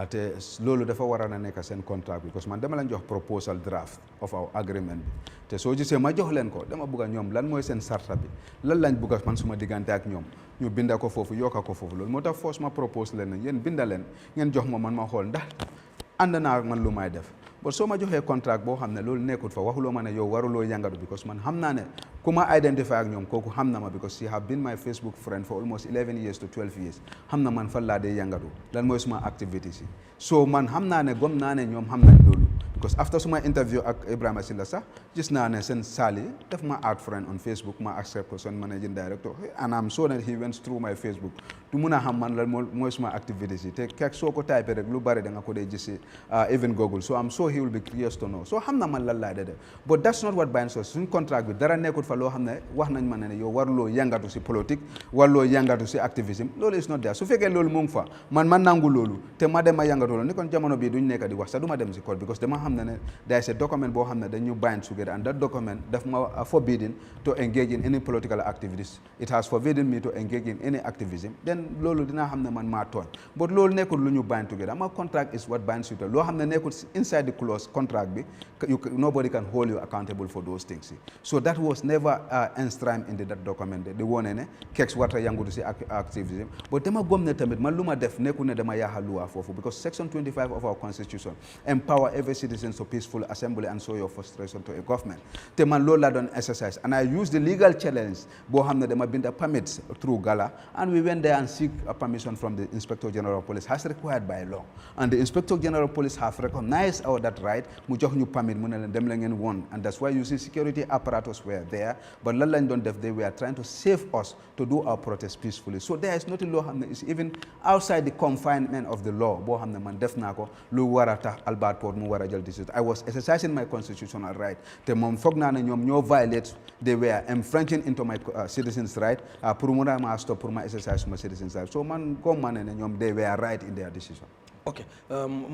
te loolu dafa war a nekk seen contract bi parce que man dama leen jox proposal draft of our agreement bi te soo gisee ma jox leen ko dama bëgg a ñoom lan mooy seen sarta bi lan lañ bëgg a man suma diggante ak ñoom ñu binda ko foofu yokka ko foofu loolu moo tax force ma propose leen ne yéen binda leen ngeen jox ma man ma xool ndax ànd naa man lu may def but soo ma joxee contract boo xam ne loolu nekkut fa waxuloo ma ne yow waruloo yàngatu because man xam naa ne ku ma identify ak ñoom kooku xam na ma because she have been my Facebook friend for almost 11 years to 12 years xam na man fan laa dee yàngatu lan mooy suma activities yi so man xam naa ne gom naa ne ñoom xam nañ loolu because after suma interview ak Ibrahima Silla sax gis naa ne seen saali def ma add friend on Facebook ma accept ko son managing director and I'm sure that he went through my Facebook du mun a xam man lan mooy suma activities yi te Kexx soo ko type rek lu bari da nga ko dee gis even Google so I'm sure he will be curious to know so xam na man lan laay def but that's not what binds us suñ contract bi dara nekkut fa loo xam ne wax nañ ma ne yow waruloo yàngatu si politique waruloo yàngatu si activism loolu is not there su fekkee loolu mu ngi fa man nangu loolu te ma dem ma yàngatu loolu ni kon jamono bii duñ nekk di wax sax du ma dem si court because dama xam ne there is a document boo xam ne dañu bind together and that document daf ma forbidden to engage in any political activities. It has forbidden me to engage in any activism. Then loolu dinaa xam ne man maa tooñ but loolu nekkul lu ñu bind together. My contract is what binds you to loo xam ne nekkul inside the clause contract bi nobody can hold you accountable for those things. So that was never enshrined in that document. Di wone ne Kexx warta yangutu si activism but dama gom ne tamit man lu ma def nekku ne dama yaaxa luwa foofu because section 25 of our constitution empower every citizen to peaceful assembly and show your frustration to a government te man loolu laa doon exercise and I used the legal challenge boo xam ne dama binda permits through Gala and we went there and seek a permission from the Inspector General of Police as required by law and the Inspector General of Police have recognized our that right mu jox ñu permit mu ne leen dem la ngeen woon and that's why you see security apparatus were there but lan lañ doon def they were trying to save us to do our protest peacefully so there is nothing loo xam ne is even outside the confinement of the law boo xam ne man def naa ko lu war a tax Alport mu war a jël decision I was exercising my constitutional right te moom foog naa ne ñoom ñoo violate they were infringing into my citizens right pour mu ma stop pour ma exercise my citizens right so man comme ma ne ne ñoom they were right in their decision. ok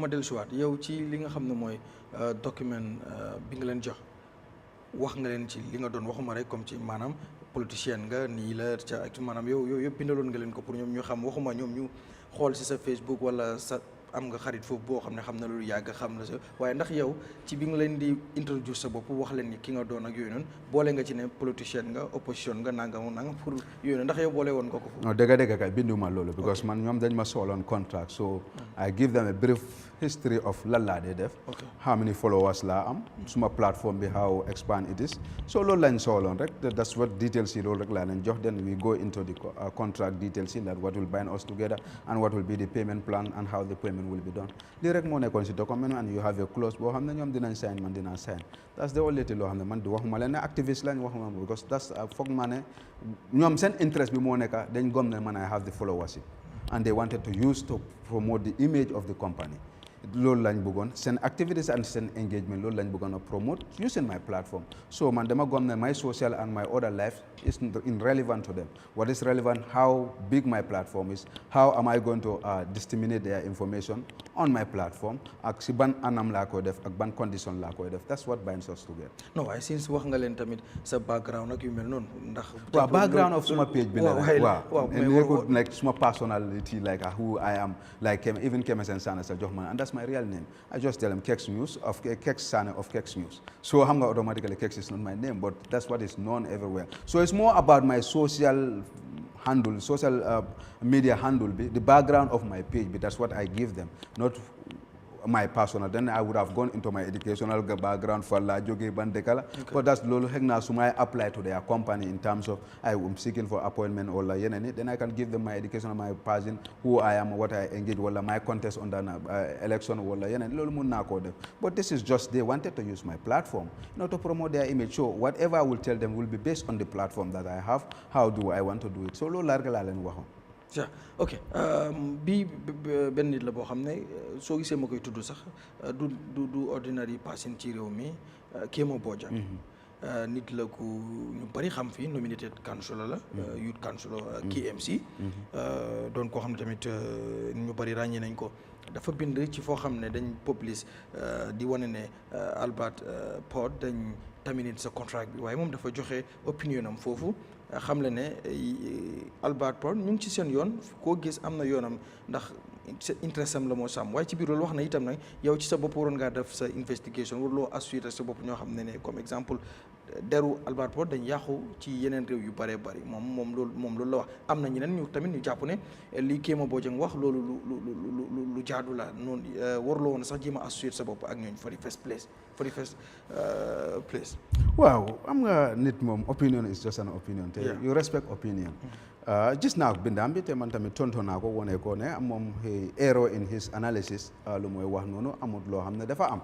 ma dellu si waat yow ci li nga xam ne mooy document bi nga leen jox wax nga leen ci li nga doon waxuma rek comme ci maanaam politicien nga nii la ca maanaam yow yëpp bindaloon nga leen ko pour ñoom ñu xam waxuma ñoom ñu xool si sa Facebook wala sa am nga xarit foofu boo xam ne xam na loolu yàgg xam na sa waaye ndax yow ci bi nga leen di introduce sa bopp wax leen ni ki nga doon ak yooyu noonu boole nga ci ne politicien nga opposition nga nangam pour yooyu noonu ndax yow boole woon nga ko foofu. non dëgg kay binduma loolu because man ñoom dañ ma sooloon contract so I give them a brief history of lan laa dee def how many followers laa am suma platform bi how expand it is so loolu lañ sooloon rek that's what details yi loolu rek laa leen jox then we go into the contract details yi that what will bind us together and what will be the payment plan and how the payment will be done lii rek moo nekkoon si document and you have a clause boo xam ne ñoom dinañ sign man dinaa sign that's the only thing loo xam ne man di waxuma leen ne activiste lañ waxuma because that's foog ma ne ñoom seen interest bi moo nekka dañ gom ne man I have the followers and they wanted to use to promote the image of the company loolu lañ bëggoon seen activities and seen engagement loolu lañ bëggoon a promote using my platform so man dama gom ne my social and my other life is irrelevant to them what is relevant how big my platform is how am I going to disseminate their information on my platform ak si ban anam laa koy def ak ban condition laa koy def that's what binds us together. non waaye since wax nga leen tamit sa background ak yu mel noonu ndax. waaw background of suma page bi la waaw nekkul like suma personality like who I am like even Kexx and Sanneh sa jox ma and that's my real name I just tell them Kexx News of Kexx Sanneh of Kexx News so xam nga automatically Kexx is not my name but that's what is known everywhere so it's more about my social handle social media handle be the background of my page but that's what I give them not my personal then I would have gone into my educational background for la joge bandekala but that's lolu hegna suma apply to their company in terms of I am seeking for appointment or la yeneni then I can give them my education my person who I am what I engage wala my contest on the election wala yeneni lolu mun na ko def but this is just they wanted to use my platform to promote their image so whatever I will tell them will be based on the platform that I have how do I want to do it so lolu larga la len waxon ok bii benn nit la boo xam ne soo gisee ma koy tudd sax du ordinary person ci réew mi Kémo Bojang nit la ku ñu bari xam fii nominated councillor la youth councillor KMC doon koo xam ne tamit ñu bari ràññee nañ ko dafa bind ci foo xam ne dañ publish di wane ne Alport dañ terminate sa contract bi waaye moom dafa joxe opinion am foofu xam le ne Alport ñu ngi ci seen yoon koo gis am na yoonam ndax interest am la moo sàmm waaye ci biir loolu wax na itam nag yow ci sa bopp waroon ngaa def sa investigation waruloo assurer sa bopp ñoo xam ne comme exemple deru Alport dañ yàqu ci yeneen réew yu bëree bëri moom loolu la wax am na ñeneen ñu tamit ñu jàpp ne li Kémo Bojang wax loolu lu jaadu la noonu waruloo woon sax jéem a assurer sa bopp ak ñooñu for the first place waaw am nga nit moom opinion is just an opinion te you respect opinion gis naa ko bindaam bi te man tamit tontu naa ko wone ko ne moom error in his analysis lu mooy wax noonu amul loo xam ne dafa am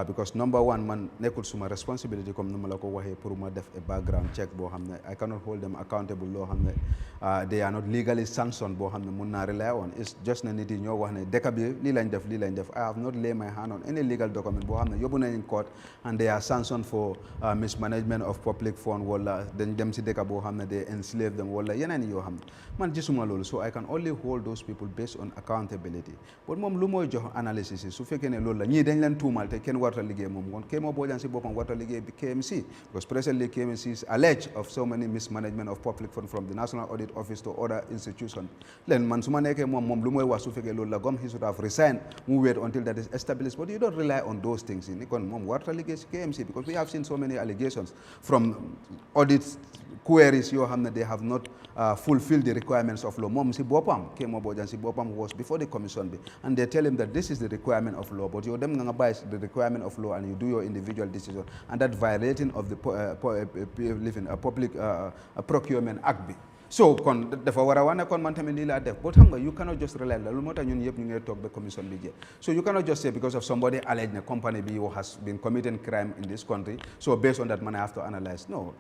because number one man nekkul suma responsibility comme nu ma la ko waxee pour ma def a background check boo xam ne I cannot hold them accountable loo xam ne they are not legally sanctioned boo xam ne mun naa rely on it's just na nit yi ñoo wax ne dëkk bi lii lañ def I have not laid my hand on any legal document boo xam ne yóbbu nañ court and they are sanctioned for mismanagement of public fund wala dañ dem si dëkk boo xam ne they enslave them wala yeneen yenn yoo xam man gisuma loolu so I can only hold those people based on accountability but moom lu mooy jox analysis yi su fekkee ne loolu la ñii dañ leen tuumal te kenn warta liggéey moom kon Kémo Bojang si boppam warta liggéey bi KMC because presently KMC is alleged of so many mismanagement of public funds from the National Audit Office to other institutions leen man su ma nekkee moom lu mooy wax su fekkee loolu la gom he should have resigned mu wait until that is established but you don't rely on those things ni kon moom warta liggéey si KMC because we have seen so many allegations from audit queries yoo xam ne they have not fulfilled the requirements of law moom si boppam Kémo Bojang si boppam was before the commission bi and they tell him that this is the requirement of law but yow dem nga bàyyi the requirement of law and you do your individual decision and that violating of the public procurement act bi so kon dafa war a wane kon man tamit lii laa def but xam nga you cannot just rely la lu moo tax ñun yëpp ñu ngi toog ba commission bi jeex so you cannot just say because of somebody alleged ne company bi has been committing crime in this country so based on that man I have to analyze no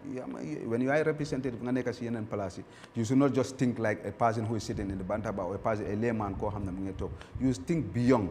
when you are a representative nga nekk si yeneen place yi you should not just think like a person who is sitting in the bantaba or a layman koo xam ne mu ngi toog you think beyond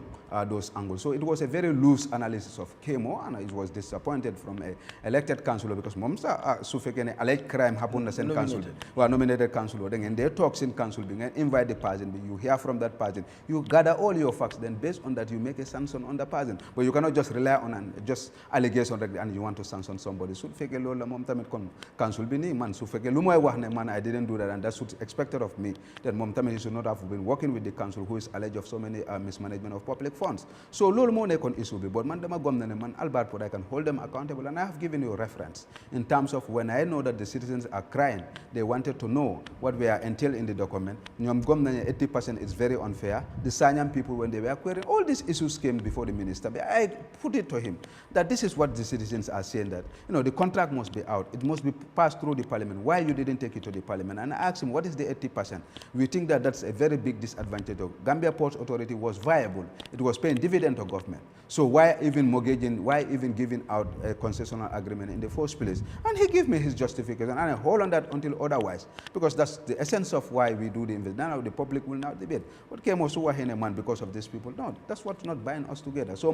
those angles so it was a very loose analysis of Kémo and it was disappointed from a elected councillor because moom sax su fekkee ne alleged crime happen na seen council waaw nominated council or then they talks in council and invite the person you hear from that person you gather all your facts then based on that you make a sanction on the person but you cannot just rely on just allegation and you want to sanction somebody su fekkee loolu la moom tamit kon council bi nii man su fekkee lu mooy wax ne man I didn't do that and that's what's expected of me then moom tamit he should not have been working with the council who is alleged of so many mismanagement of public funds so loolu moo nekkoon issue bi but man dama gom na ne man Albert Pod I can hold them accountable and I have given you a reference in terms of when I know that the citizens are crying they wanted to know what were entailed in the document. 80% is very unfair. The Sanyam people, when they were querying, all these issues came before the minister. But I put it to him that this is what the citizens are saying, that the contract must be out. It must be passed through the parliament. Why you didn't take it to the parliament? And I asked him, what is the 80%? We think that that's a very big disadvantage. Gambia Ports Authority was viable. It was paying dividend to government. So why even mortgaging, why even giving out a concessional agreement in the first place? And he gave me his justification, and I hold on that until otherwise, because that's the essence of why we do the investment. Now the public will now debate. What came also man because of these people? No, that's what's not binding us together. So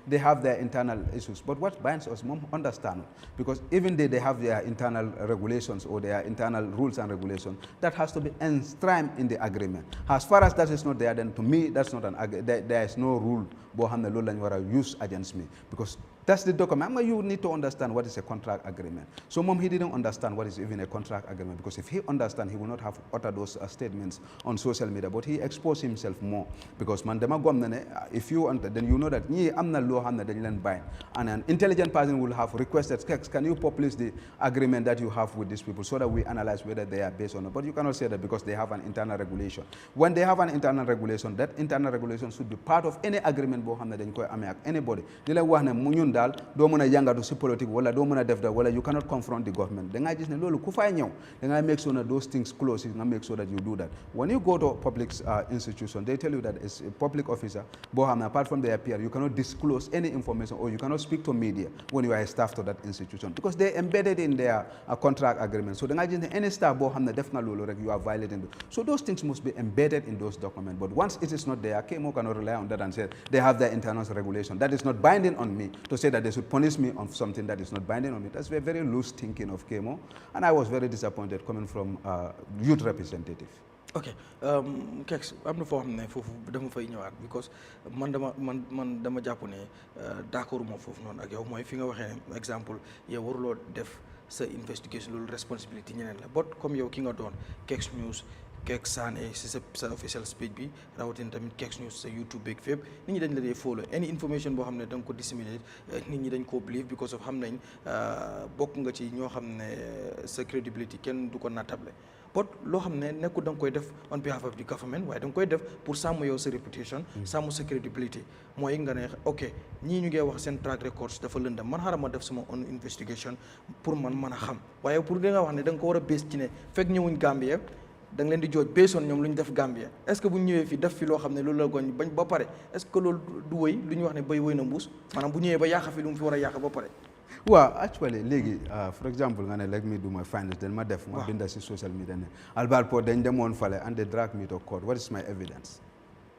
they have their internal issues, but what binds us, understand, because even they have their internal regulations or their internal rules and regulations, that has to be enshrined in the agreement. As far as that is not there, then to me that's not there is no rule use against me, because that's the document. You need to understand what is a contract agreement. So he didn't understand what is even a contract agreement, because if he understand, he will not have uttered those statements on social media, but he exposed himself more, because if you then you know that I'm not law bind, and an intelligent person will have requested, Kexx, can you publish the agreement that you have with these people so that we analyze whether they are based on it. But you cannot say that because they have an internal regulation. When they have an internal regulation, that internal regulation should be part of any agreement anybody. Dal do mëna yangatu ci politique wala do mëna def da wala you cannot confront the government da nga gis ne lolu ku fay ñew da nga make sure that those things close nga make sure that you do that. When you go to a public institution, they tell you that as a public officer apart from their peer, you cannot disclose any information or you cannot speak to media when you are a staff to that institution, because they embedded in their contract agreement. So da nga gis ne any staff def na lolu rek you are violating. So those things must be embedded in those documents, but once it is not there, Kémo cannot rely on that and say they have their internal regulation. That is not binding on me to say that they should punish me on something that is not binding on me. That's a very loose thinking of Kémo, and I was very disappointed coming from a youth representative. Okay, Kexx, am na foo xam ne foofu dama fay ñëwaat because man dama jàpp ne d'accord moom foofu noonu ak yow mooy fi nga waxee ne exemple yow waruloo def sa investigation loolu responsibility ñeneen la, but comme yow ki nga doon Kexx News, Kexx Sanneh si sa official speech bi rawatina tamit Kexx News sa YouTube beeg fépp nit ñi dañ la dee follow any information boo xam ne da nga ko disséminer nit ñi dañ koo believe because of xam nañ bokk nga ci ñoo xam ne sa credibility kenn du ko nattable, but loo xam ne nekkul da nga koy def on behalf of the government waaye da nga koy def pour sàmm yow sa reputation sàmm sa credibility. Mooy nga ne ok ñii ñu ngi wax seen track records dafa lëndam, man xaaral ma def sama own investigation pour man mën a xam, waaye pour da nga wax ne da nga ko war a base ci ne fekk ñëwuñ Gambia da nga leen di jooj based on ñoom lu ñu def Gambia. Est-ce que bu ñu ñëwee fii def fi loo xam ne loolu la goñ bañ ba pare est-ce que loolu du wëy lu ñu wax ne bay wëy na mbuus, maanaam bu ñëwee ba yàq fi lu mu fi war a yàq ba pare. Well, actually, for example, let me do my finals, then my def, my binda social media. Alport, then them on file, and they drag me to court. What is my evidence?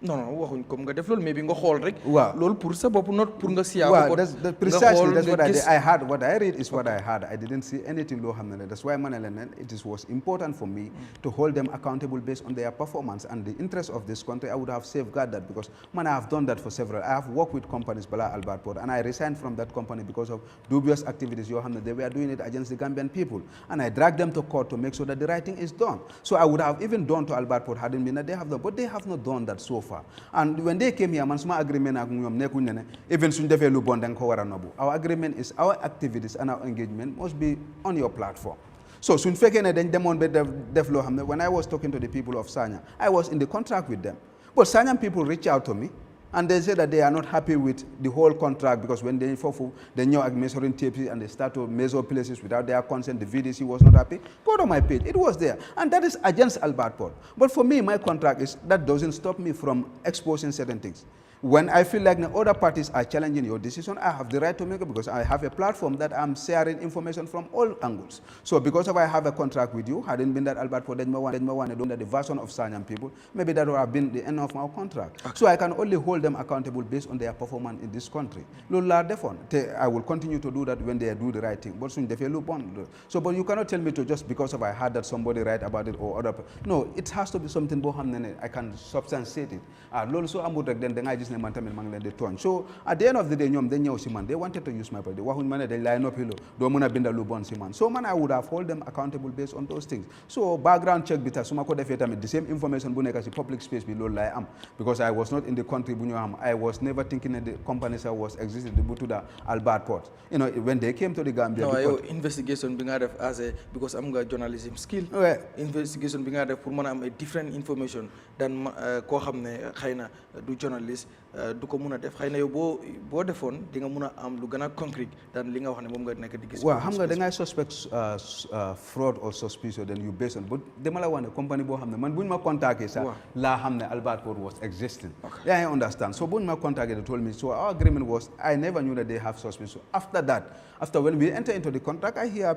non waxuñ comme nga def loolu mais bi nga xool rek. waaw loolu pour sa bopp not pour nga siyaa waaw ko. precisely that's what I did. I had what I read is what I had. I didn't see anything loo xam ne that's why ma ne leen was important for me to hold them accountable based on their performance and the interest of this country. I would have safeguarded that because man, I have done that for several. I have worked with companies bala Alport and I resigned from that company because of dubious activities yoo xam ne they were doing it against the Gambian people, and I dragged them to court to make sure that the right thing is done. So I would have even done to Alport hadn't been that they have done, but they have not done that so far. And when they came here, man, suma agreement ak ñoom nekkuñ ne even suñ defee lu bon danga ko war a nobu. Our agreement is our activities and our engagement must be on your platform. So suñ fekkee ne dañ demoon ba def loo xam ne when I was talking to the people of Sanneh, I was in the contract with them. But Sanneh people reach out to me and they say that they are not happy with the whole contract because when they knew ag measuring tapes and they start to measure places without their consent, the VDC was not happy. Go to my page, it was there. And that is against Alport. But for me, my contract is, that doesn't stop me from exposing certain things. When I feel like the other parties are challenging your decision, I have the right to make it because I have a platform that I'm sharing information from all angles. So because I have a contract with you, hadn't been that Alport, then that the version of Sanneh people, maybe that would have been the end of my contract. Okay. So I can only hold them accountable based on their performance in this country. I will continue to do that when they do the right thing. But soon they feel so, but you cannot tell me to just because I heard that somebody write about it or other. No, it has to be something I can substantiate it. So I'm then I just so at the end of the day they wanted to use my body. They line up so man, I would have hold them accountable based on those things. So background check the same information public space because I was not in the country. I was never thinking that the companies I was existing to the Alport. You know, when they came to the Gambia. No, investigation being as a because I'm got journalism skill. Investigation being a different information than do journalist du ko mëna def xeyna yow bo defone di nga mëna am lu gëna concrete dan li nga wax ne mom nga nek di gis. Waaw xam nga da ngay suspect fraud or suspicion then you based on but dama la wax ne company bo xamne man buñ ma contacter sax la xamne Alport was existing. Okay. Yeah, I understand. So buñ ma contacter they told me so our agreement was I never knew that they have suspicion. After when we enter into the contract I hear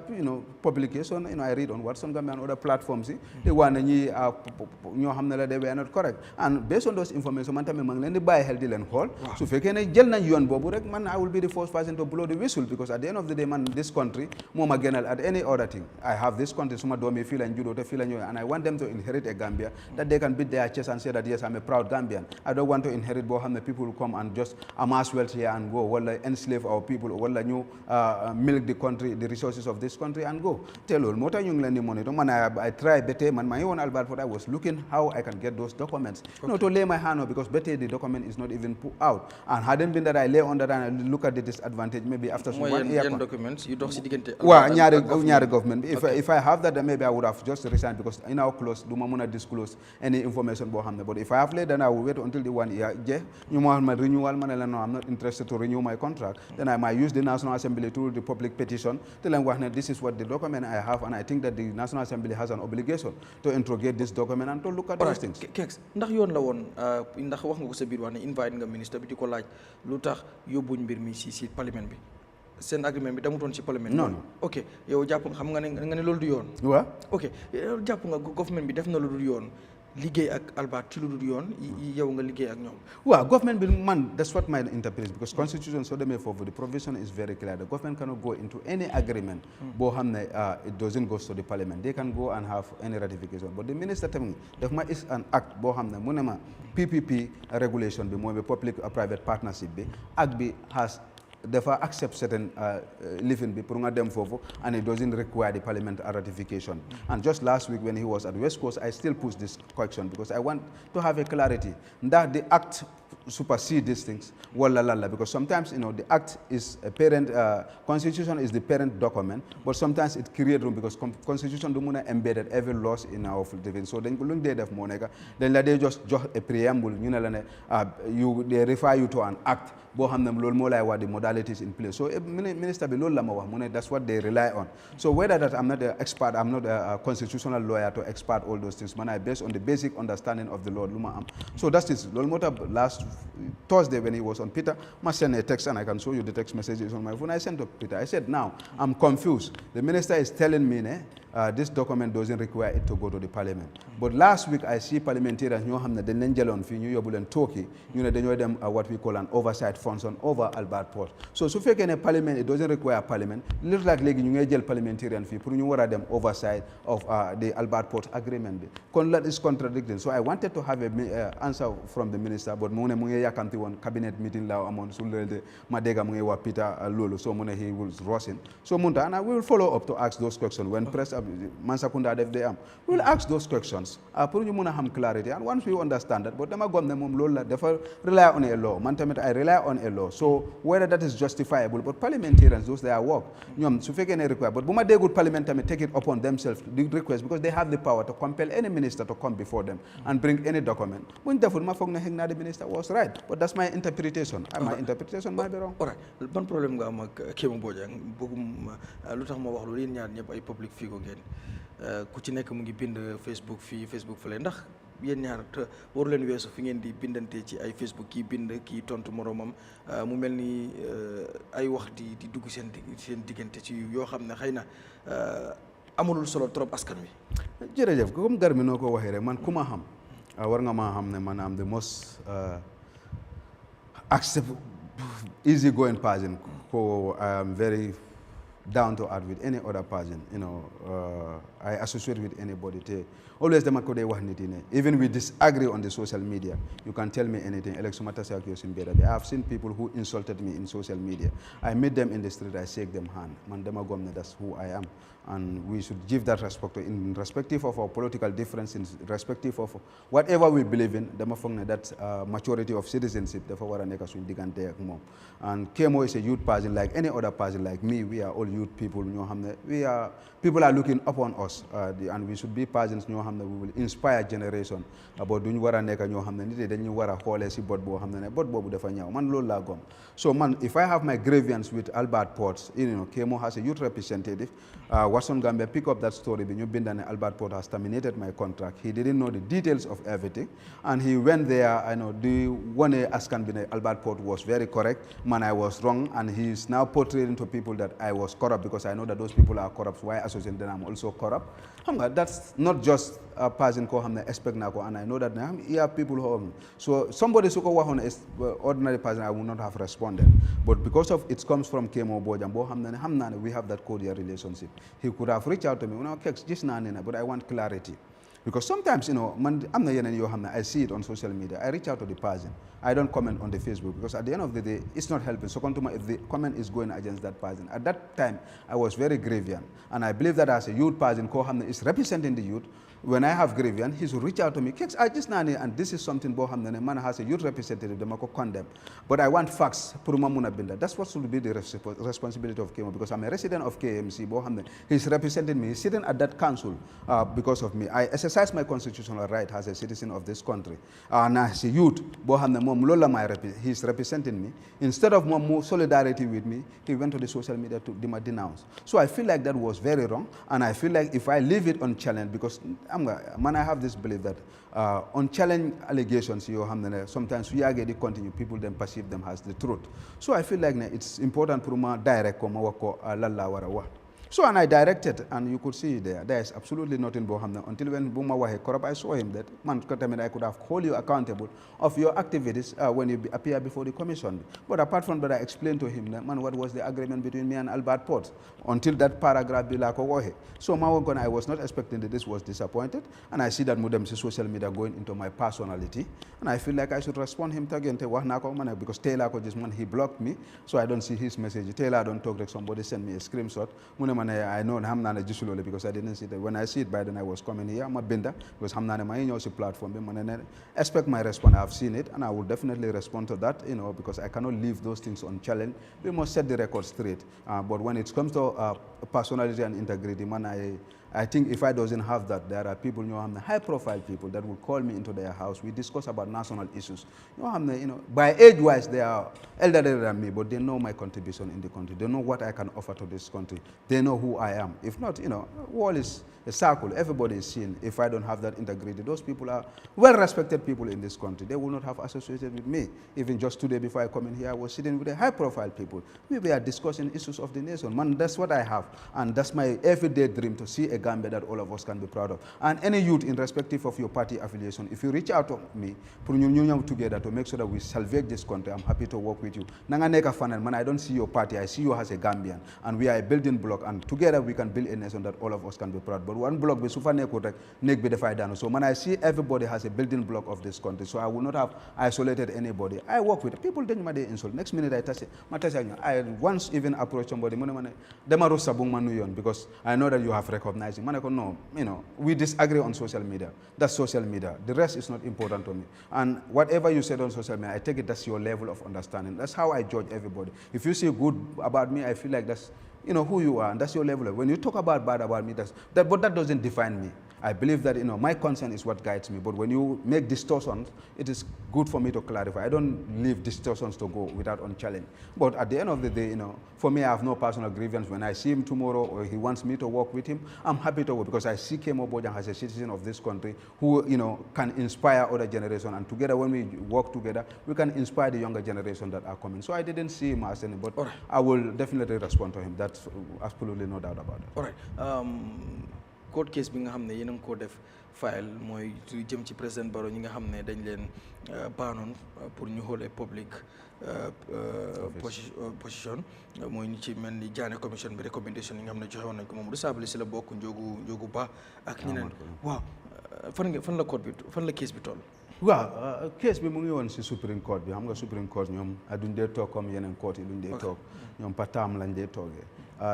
publication I read on Watson Gambia and other platforms they want ñi ñoo xamne la they were not correct and based on those information man tamé mang leen di baye xel so fekkee ne jël nañ yoon boobu rek man I will be the first person to blow the whistle because at the end of the day man this country moo ma gënal at any other thing. I have this country suma doom yi fii lañ juddoo te fii lañ ñëw and I want them to inherit a Gambia that they can beat their chest and say that yes I'm a proud Gambian. I don't want to inherit boo xam ne people will come and just amass wealth here and go wala enslave our people wala ñu milk the country the resources of this country and go te loolu moo tax ñu ngi leen di monitor man I try bete man maa ngi woon Alport I was looking how I can get those documents to lay my hand on because bete the document is not even put out and hadn't been that I lay on that and I look at the disadvantage maybe after some 1 year documents you don't see ñaari government if I have that then maybe I would have just resigned because in our close do ma mëna disclose any information boo xam ne but if I have laid then I will wait until the 1 year jeex ñu ma ma renewal ma ne la no I'm not interested to renew my contract then I might use the National Assembly to the public petition te leen wax ne this is what the document I have and I think that the National Assembly has an obligation to interrogate this document and to look at those things. Kexx ndax yoon la woon ndax wax nga ko sa biir wax ne invite nga ministre bi di ko laaj lu tax yóbbuñ mbir mi si parlement bi seen agreement bi damutoon ci parlement bi. non ok yow jàpp nga xam nga ne loolu du yoon. waaw ok yow jàpp nga government bi def na lu dul yoon liggéey ak Alport ci lu dul yoon yow nga liggéey ak ñoom. waaw government bi man that's what my interpretation because constitution so demee foofu the provision is very clear the government cannot go into any agreement boo xam ne it doesn't go to the parliament they can go and have any ratification but the minister tamit daf ma is an act boo xam ne mu ne ma PPP regulation bi mooy public private partnership bi act bi has dafa accept certain living bi pour nga dem foofu and it doesn't require the parliament ratification and just last week when he was at West Coast I still pushed this question because I want to have a clarity that the act supersede these things wala lala because sometimes the act is a parent constitution is the parent document but sometimes it creates room because constitution do mun a embedded every laws in our living so dañ ko luñ dee def moo nekk dañ la dee just jox a preamble ñu ne la ne they refer you to an act boo xam ne loolu moo lay wax the modalities in place so minister bi loolu la ma wax mu ne that's what they rely on so whether that I'm not an expert I'm not a constitutional lawyer to expert all those things man I based on the basic understanding of the law lu ma am so that's it loolu moo tax last Thursday when he was on Peter I sent a text and I can show you the text messages on my phone I sent to Peter I said now I'm confused the minister is telling me this document doesn't require it to go to the parliament. But last week I see parliamentarians ñoo xam ne dañ leen jëloon fii ñu yóbbu leen Turkey ñu ne dañoo dem what we call an oversight function over Alport Port. So su fekkee ne parliament it doesn't require parliament look like léegi ñu ngay jël parliamentarian fii pour ñu war a dem oversight of the Alport Port agreement bi kon that is contradicting. So I wanted to have a answer from the minister but mu ne mu ngi yàkkamti woon cabinet meeting la amoon su leede ma dégg mu ngi wax Peter loolu so mu ne he will rushing so munta and we will follow up to ask those questions when press Mansakunda def they am we will ask those questions pour ñu mun a xam clarity and once we understand that but dama gom ne moom loolu la dafa rely on a law man tamit I rely on a law so whether that is justifiable but parliamentarians those their work ñoom su fekkee ne require but bu ma déggul parliament tamit take it upon themselves the request because they have the power to compel any minister to come before them and bring any document buñ deful ma foog ne xëy na the minister was right but that's my interpretation and my interpretation might be wrong. All right ban problème nga am ak Kéema Bojang bëggum lu tax ma wax loolu yéen ñaar ñëpp ay public figure ngeen ku ci nekk mu ngi bind Facebook fii Facebook fële ndax yéen ñaar waru leen weesu fi ngeen di bindante ci ay Facebook kii bind kii tontu moromam mu mel ni ay wax di dugg seen diggante ci yoo xam ne xëy na amulul solo trop askan wi. jërëjëf comme gar mi noo ko waxee rek man ku ma xam war nga maa xam ne man am the most acceptable easy going person who I am very down to earth with any other person I associate with anybody always dama ko dee wax nit yi ne even we disagree on the social media you can tell me anything ëllëg su ma tasee ak yow si mbedd bi I have seen people who insulted me in social media I meet them in the street I shake them hand man dama gom ne that's who I am and we should give that respect in respective of our political differences respective of whatever we believe in dama foog ne that maturity of citizenship dafa war a nekk suñu diggante ak moom and Kéema is a youth person like any other person like me we are all youth people ñoo xam ne people are looking upon us and we should be persons ñoo xam ne we will inspire generation about duñu war a nekk ñoo xam ne nit yi dañu war a xoolee si bot boo xam ne bot boobu dafa ñaaw man loolu laa gom so man if I have my grievance with Alport Port Kéema has a youth representative Watson Gambia pick up that story bi ñu binda ne Alport Port has terminated my contract he didn't know the details of everything and he went there di wane askan bi ne Alport Port was very correct man I was wrong and he is now portraying to people that I was corrupt because I know that those people are corrupt why associate then I'm also corrupt xam nga that's not just a person koo xam ne expect naa ko and I know that you have people who so somebody su ko waxoon is ordinary person I would not have responded but because of it comes from Kéema Bojang boo xam ne we have that cordial relationship he could have reached out to me Kexx gis naa ne but I want clarity because sometimes man am na yeneen yoo xam ne I see it on social media I reach out to the person I don't comment on the Facebook because at the end of the day it's not helping so if the comment is going against that person at that time I was very grievant and I believe that as a youth person koo xam ne is representing the youth when I have grievance he should reach out to me Kexx I just naan and this is something boo xam ne man has a youth representative dama ko condemn but I want facts pour ma mun a binda that's what should be the responsibility of Kéema because I'm a resident of KMC boo xam ne he's representing me he's sitting at that council because of me I exercise my constitutional right as a citizen of this country and as a youth boo xam ne moom loolu la he's representing me instead of more solidarity with me he went to the social media to denounce so I feel like that was very wrong and I feel like if I leave it unchallenged because man I have this belief that unchallenged allegations yoo xam ne sometimes su yàggee di continue people then perceive them as the truth so I feel like it's important pour ma direct ko ma wax ko lan laa war a wax so and I directed and you could see there is absolutely nothing boo xam ne until when bu ma waxee corrupt I saw him that man ko tamit I could have called you accountable of your activities when you appear before the commission but apart from that I explained to him that man what was the agreement between me and Alport Port until that paragraph bi laa ko waxee so ma woon I was not expecting that this was disappointed and I see that mu dem si social media going into my personality and I feel like I should respond him again te wax naa ko man because tey laa ko gis man he blocked me so I don't see his message tey laa don't talk rek somebody send me a screenshot mu ne ma I know xam naa ne gisuloo because I didn't see it when I see it by then I was coming here ma binda because xam naa ne maa ngi ñëw si platform bi ma ne expect my response I have seen it and I will definitely respond to that because I cannot leave those things unchallenged we must set the record straight but when it comes to personality and integrity man I think if I doesn't have that, there are people, high-profile people that will call me into their house. We discuss about national issues. By age-wise, they are elderly than me, but they know my contribution in the country. They know what I can offer to this country. They know who I am. If not, wall is a circle. Everybody is seen. If I don't have that integrity, those people are well-respected people in this country. They will not have associated with me. Even just today, before I come in here, I was sitting with a high-profile people. We were discussing issues of the nation. Man, that's what I have, and that's my everyday dream to see a Gambia that all of us can be proud of. And any youth, irrespective of your party affiliation, if you reach out to me, together to make sure that we salvage this country, I'm happy to work with you. Nanga neka fanel, man, I don't see your party, I see you as a Gambian, and we are a building block, and together we can build a nation that all of us can be proud. But one block, be sufa neko tek nek be defy dano. So man, I see everybody has a building block of this country. So I will not have isolated anybody. I work with people. Then you insult. Next minute I once even approached somebody. Because I know that you have recognized him. No, we disagree on social media. That's social media. The rest is not important to me. And whatever you said on social media, I take it that's your level of understanding. That's how I judge everybody. If you say good about me, I feel like that's who you are, and that's your level. When you talk about bad about me, but that doesn't define me. I believe that my concern is what guides me. But when you make distortions, it is good for me to clarify. I don't leave distortions to go without unchallenged. But at the end of the day, for me, I have no personal grievance. When I see him tomorrow or he wants me to work with him, I'm happy to work because I see Kemo Bojang as a citizen of this country who can inspire other generation. And together, when we work together, we can inspire the younger generation that are coming. So I didn't see him as any, but right. I will definitely respond to him. That's absolutely no doubt about it. All right. Court case bi nga xam ne yéen a ngi ko def file mooy jëm ci président Barrow ñi nga xam ne dañ leen baanoon pour ñu hold a public position mooy ñu ci mel ni Jammeh commission bi recommendation yi nga xam ne joxe woon nañ ko moom resabli si la bokk njóogu ba ak ñeneen waaw fan la case bi toll. waaw case bi mu ngi woon si Supreme Court bi xam nga Supreme Court ñoom duñ dee toog comme yeneen court yi duñ dee toog ñoom pataam lañ dee toogee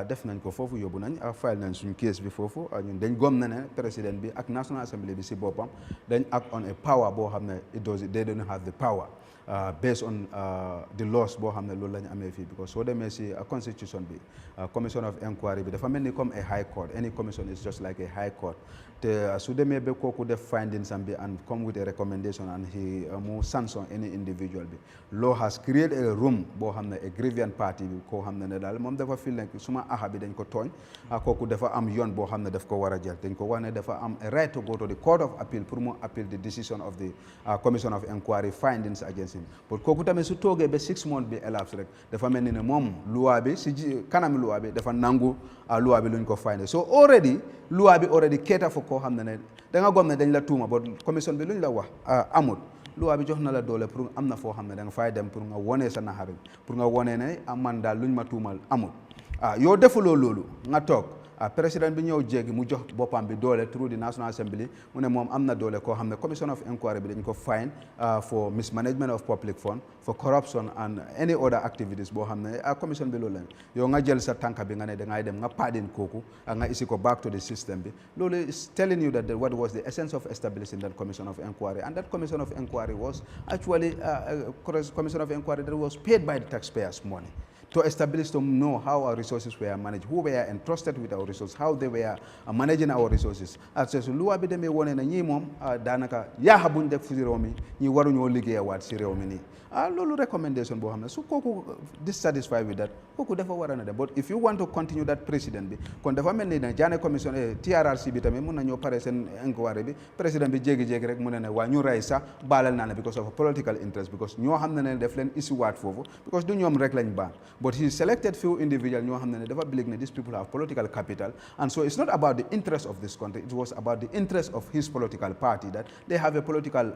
def nañ ko foofu yóbbu nañ file nañ suñu case bi foofu ñun dañ gom na ne président bi ak National Assembly bi si boppam dañ act on a power boo xam ne they don't have the power based on the laws boo xam ne loolu la ñu amee fii because soo demee si constitution bi commission of inquiry bi dafa mel ni comme a high court any commission is just like a high court te su demee ba kooku def findings am bi and come with a recommendation and he mu sanction any individual bi law has created a room boo xam ne a grievant party bi koo xam ne daal moom dafa feel like suma aha bi dañ ko tooñ kooku dafa am yoon boo xam ne daf ko war a jël dañ ko wax ne dafa am a right to go to the court of appeal pour mu appeal the decision of the commission of inquiry findings against him but kooku tamit su toogee ba 6 months bi elapse rek dafa mel ni ne moom loi bi si kanam loi bi dafa nangu loi bi luñ ko findé so already loi bi already cater for koo xam ne da nga gom ne dañ la tuuma ba commission bi luñ la wax amut loi bi jox na la doole pour am na foo xam ne da nga fay dem pour nga wone sa naxari pour nga wone ne man daal luñ ma tuumal amut yow defuloo loolu nga toog président bi ñëw jéggi mu jox boppam bi doole through the National Assembly mu ne moom am na doole koo xam ne commission of inquiry bi dañ ko fine for mismanagement of public fund for corruption and any other activities boo xam ne commission bi loolu lañ yow nga jël sa tànka bi nga ne dangay dem nga pardon kooku nga isi ko back to the system bi loolu is telling you that what was the essence of establishing that commission of inquiry and that commission of inquiry was actually commission of inquiry that was paid by the taxpayers' money to establish, to know how our resources were managed, who were entrusted with our resources, how they were managing our resources. As so luwa bi demee wone na ñi moom daanaka yaaxa buñ def si réew mi ñi waruñoo liggéeyawaat si réew mi nii loolu recommendation boo xam ne su kooku dissatisfied with that kooku dafa war a na dem but if you want to continue that président bi kon dafa mel ni ne Jammeh commission TRRC bi tamit mun na ñoo pare seen inquiry bi président bi jéegi-jéegi rek mu ne waa ñu rey sax baalal naa ne because of a political interest because ñoo xam ne def leen issue waat foofu because du ñoom rek lañ baan but he selected few individuals ñoo xam ne dafa believe ne these people have political capital and so it's not about the interest of this country it was about the interest of his political party that they have a political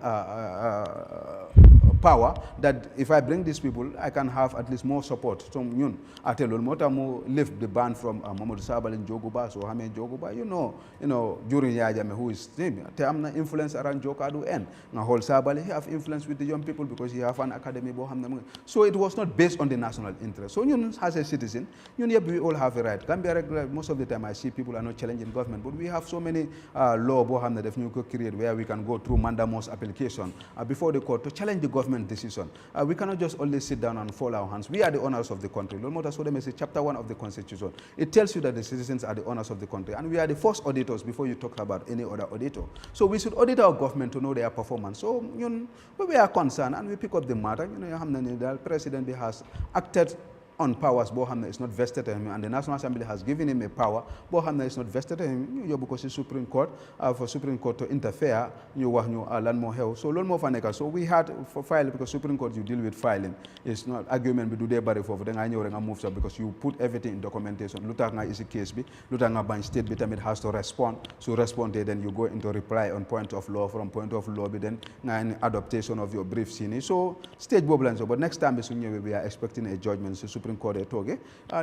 power that if I bring these people I can have at least more support so ñun ate loolu moo tax mu lift the ban from Mamadou Sabally Njoguba so xamee Njoguba you know during Yahya Jammeh who is him te am na influence around Jokadu and nga xool Sabally he have influence with the young people because he have an academy boo xam ne so it was not based on the national interest so ñun as a citizen ñun yëpp we all have a right Gambia rek most of the time I see people are not challenging government but we have so many law boo xam ne def ñu ko create where we can go through mandamus application before the court to challenge the government decision we cannot just only sit down and fold our hands we are the owners of the country loolu moo tax soo demee si chapter 1 of the constitution it tells you that the citizens are the owners of the country and we are the first auditors before you talk about any other auditor so we should audit our government to know their performance so ñun we are concerned and we pick up the matter yoo xam ne ni daal président bi has acted on powers boo xam ne is not vested to him and the National Assembly has given him a power boo xam ne is not vested to him ñu yóbbu ko si Supreme Court for Supreme Court to interfere ñu wax ñu lan moo xew so loolu moo fa nekka so we had for file because Supreme Court you deal with filing it's not argument bi du dee bari foofu da ngaa ñëw rek nga move sa because you put everything in documentation lu tax nga isi case bi lu tax nga bañ state bi tamit has to respond so respond then you go into reply on point of law from point of law bi then nga in adaptation of your brief sini so stage boobu lañ so but next time bi su ñëwee we are expecting a judgment si Supreme Court toogee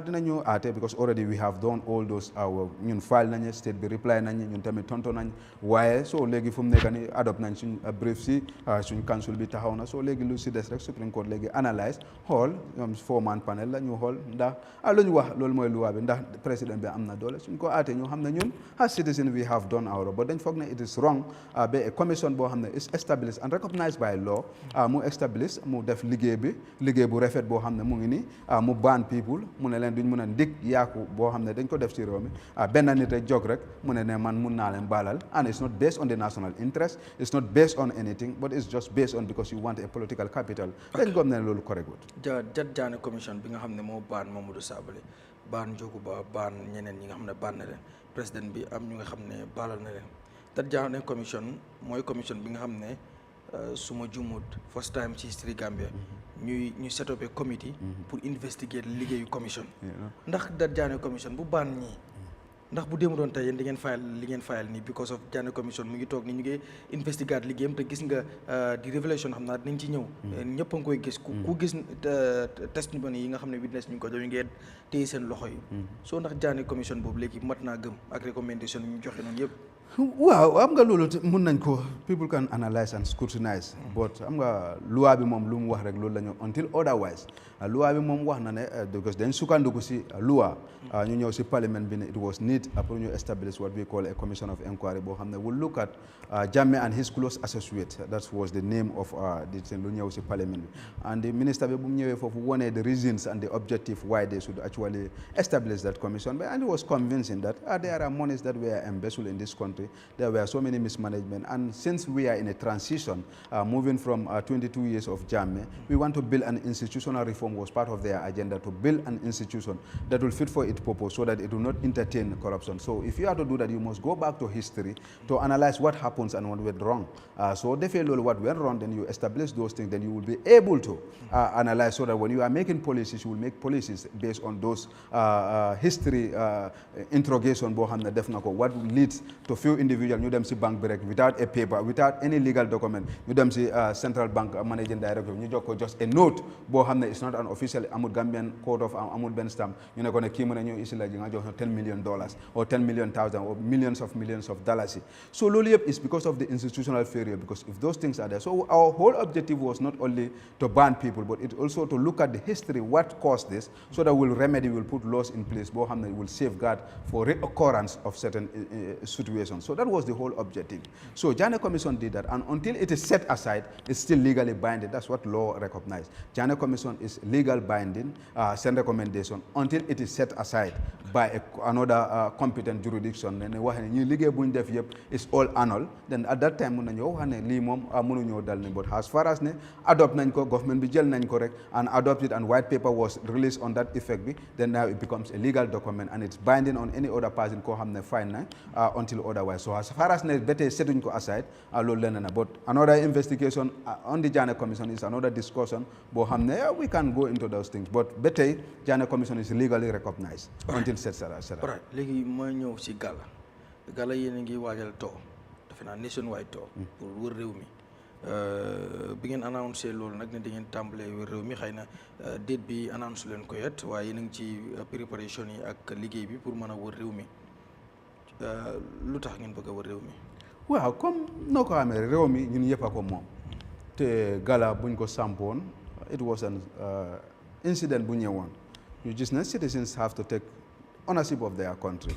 dinañu aate because already we have done all those ñun file nañu state bi reply nañu ñun tamit tonto nañ waaye so léegi fu mu nekk ni adopt nañ suñ brief si suñ council bi taxaw na so léegi lu si des rek Supreme Court léegi analyse xool ñoom 4-man panel la ñu xool ndax lu ñu wax loolu mooy loi bi ndax président bi am na doole suñ ko aate ñu xam ne ñun as citizen we have done our but dañ foog ne it is wrong ba a commission boo xam ne is established and recognized by law mu establish mu def liggéey bu rafet boo xam ne mu ngi ni mu ban people mu ne leen duñ mën a ndig yaaku boo xam ne dañ ko def ci réew mi benn nit rek jóg rek mu ne man mun naa leen baalal and it's not based on the national interest it's not based on anything but it's just based on because you want a political capital dañ gom ne loolu correct wut Jat Jammeh commission bi nga xam ne moo baan Mamadou Sabally baan Njogu Ba baan ñeneen ñi nga xam ne baan na leen président bi am ñu nga xam ne baalal na leen Jat Jammeh commission mooy commission bi nga xam ne suma jumut first time ci history Gambia ñu set up a committee pour investigate liggéeyu commission ndax Jat Jammeh commission bu baan ñii ndax bu déemu doon tey yéen di ngeen fayal li ngeen fayal nii because of Jammeh commission mu ngi toog ni ñu ngi investigate liggéeyam te gis nga di révélation xam naa dinañ ci ñëw ñëpp a ngi koy gis ku gis testimony yi nga xam ne witness ñu ngi ko jox ñu ngeen téye seen loxo yi soo ndax Jammeh commission boobu léegi mat naa gëm ak recommendation yi ñu joxe noonu yëpp waaw am nga loolu mun nañ ko people can analyse and scrutinize but am nga loi bi moom lu mu wax rek loolu la ñu until otherwise loi bi moom wax na ne because dañ sukkandiku si loi ñu ñëw si parliament bi ne it was need pour ñu establish what we call a commission of inquiry boo xam ne will look at Jammeh and his close associate that was the name of the lu ñëw si parliament bi and the minister bi bu mu ñëwee foofu wone the reasons and the objective why they should actually establish that commission and it was convincing that there are monies that were embezzled in this country. There were so many mismanagement, and since we are in a transition, moving from 22 years of Jammeh, we want to build an institutional reform was part of their agenda to build an institution that will fit for its purpose so that it will not entertain corruption. So if you have to do that, you must go back to history to analyze what happens and what went wrong. So definitely what went wrong, then you establish those things, then you will be able to analyze so that when you are making policies, you will make policies based on those history interrogation, what leads to few individual ñu dem si bank bi rek without a paper without any legal document ñu dem si central bank managing director ñu jox ko just a note boo xam ne it's not an official amul Gambian code of amul benn stamp ñu ne ko ne kii mu ne ñu isi la ji nga jox $10 million or 10 million thousand or millions of dollars so loolu yëpp is because of the institutional failure because if those things are there so our whole objective was not only to ban people but it also to look at the history what caused this so that we'll remedy we'll put laws in place boo xam ne will safeguard for reoccurrence of certain situations. So that was the whole objective. So Jammeh Commission did that, and until it is set aside, it's still legally binding. That's what law recognizes. Jammeh Commission is legal binding, send recommendation, until it is set aside by another competent jurisdiction. Then it's all annual. Then at that time, but as far as adopt government be correct and adopt it, and white paper was released on that effect, then now it becomes a legal document and it's binding on any other person until otherwise. So as far as better setting ko aside, but another investigation on the Jammeh Commission is another discussion. But we can go into those things. But better Jammeh Commission is legally recognized until set aside. Alright, legi ma ñew ci Gala. Gala yene ngi wajal to. Defena nationwide to pour wër rew mi. Bi ngeen annoncé loolu nag ne da ngeen tàmbalee wër réew mi xëy na date bi annoncé leen ko yet waaye yéen a ngi ci préparation yi ak liggéey bi pour mën a wër réew mi lu tax ngeen bëgg a wër réew mi. waaw comme noo ko amee réew mi ñun yëpp a ko moom te Gala buñ ko sampoon it was an incident bu ñëwoon ñu gis na citizens have to take ownership of their country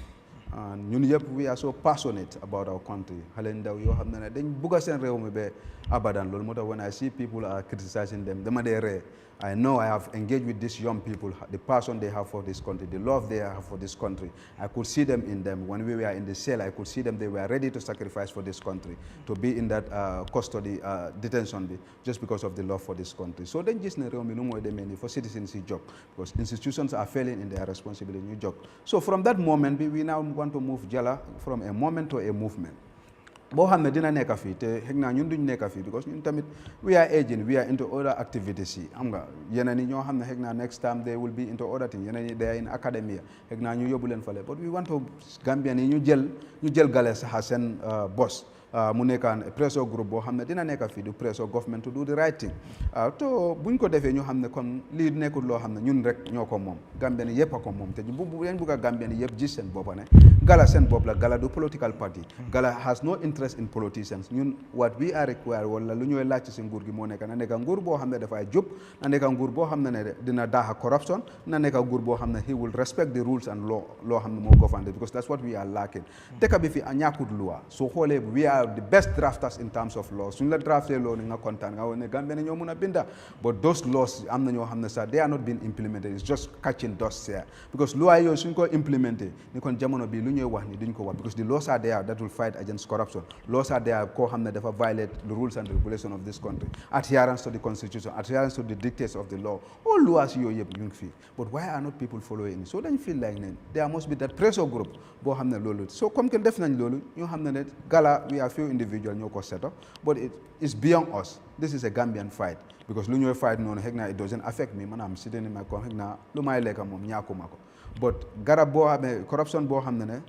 and ñun yëpp we are so passionate about our country xale ndaw yoo xam ne dañ bugg a seen réew mi ba abadan loolu moo tax when I see people are criticizing them dama dee ree I know I have engaged with these young people, the passion they have for this country, the love they have for this country. I could see them in them. When we were in the cell, I could see them, they were ready to sacrifice for this country, to be in that custody, detention, just because of the love for this country. So then just for citizens job, because institutions are failing in their responsibility in job. So from that moment, we now want to move Gala from a moment to a movement. boo xam ne dina nekk fii te xëy na ñun duñ nekk fii because ñun tamit we are aging we are into other activities yi xam nga yeneen yi ñoo xam ne xëy na next time they will be into other things yeneen yi they are in academia xëy na ñu yóbbu leen fale but we want to Gambian yi ñu jël Gala sax seen boss mu nekkaan pressure group boo xam ne dina nekk fii du pressure government to do the right thing to buñ ko defee ñu xam ne kon lii nekkul loo xam ne ñun rek ñoo ko moom Gambian yëpp a ko moom te bu leen bugg a Gambian yëpp gis seen boppa ne Gala seen bopp la Gala du political party Gala has no interest in politicians ñun what we are required wala lu ñooy laaj si nguur gi moo nekk na nekk nguur boo xam ne dafay jub na nekk nguur boo xam ne dina daaxa corruption na nekk nguur boo xam ne he will respect the rules and law loo xam ne moo govern because that's what we are lacking dëkk bi fi a ñàkkut loi soo xoolee we are the best drafters in terms of laws suñ la drafté law ni nga kontaan nga woon ne Gambia ñoo mun a binda but those laws am na ñoo xam ne sax they are not being implemented it's just catching dust here because loi yooyu suñ ko implementé ni kon jamono bi lu ñuy wax ni duñ ko wax because the laws are there that will fight against corruption laws are there koo xam ne dafa violate the rules and regulations of this country adherence to the constitution adherence to the dictates of the law all laws yooyu yëpp ñu ngi fii but why are not people following it so dañ feel like ne there must be that pressure group boo xam ne loolu so comme que def nañ loolu ñoo xam ne Gala we are few individuals ñoo ko set up but it is beyond us this is a Gambian fight because lu ñooy fight noonu xëy na it doesn't affect me man am sitting in my con xëy na lu may lekka moom ñaakuma ko but garab boo xamee corruption boo xam ne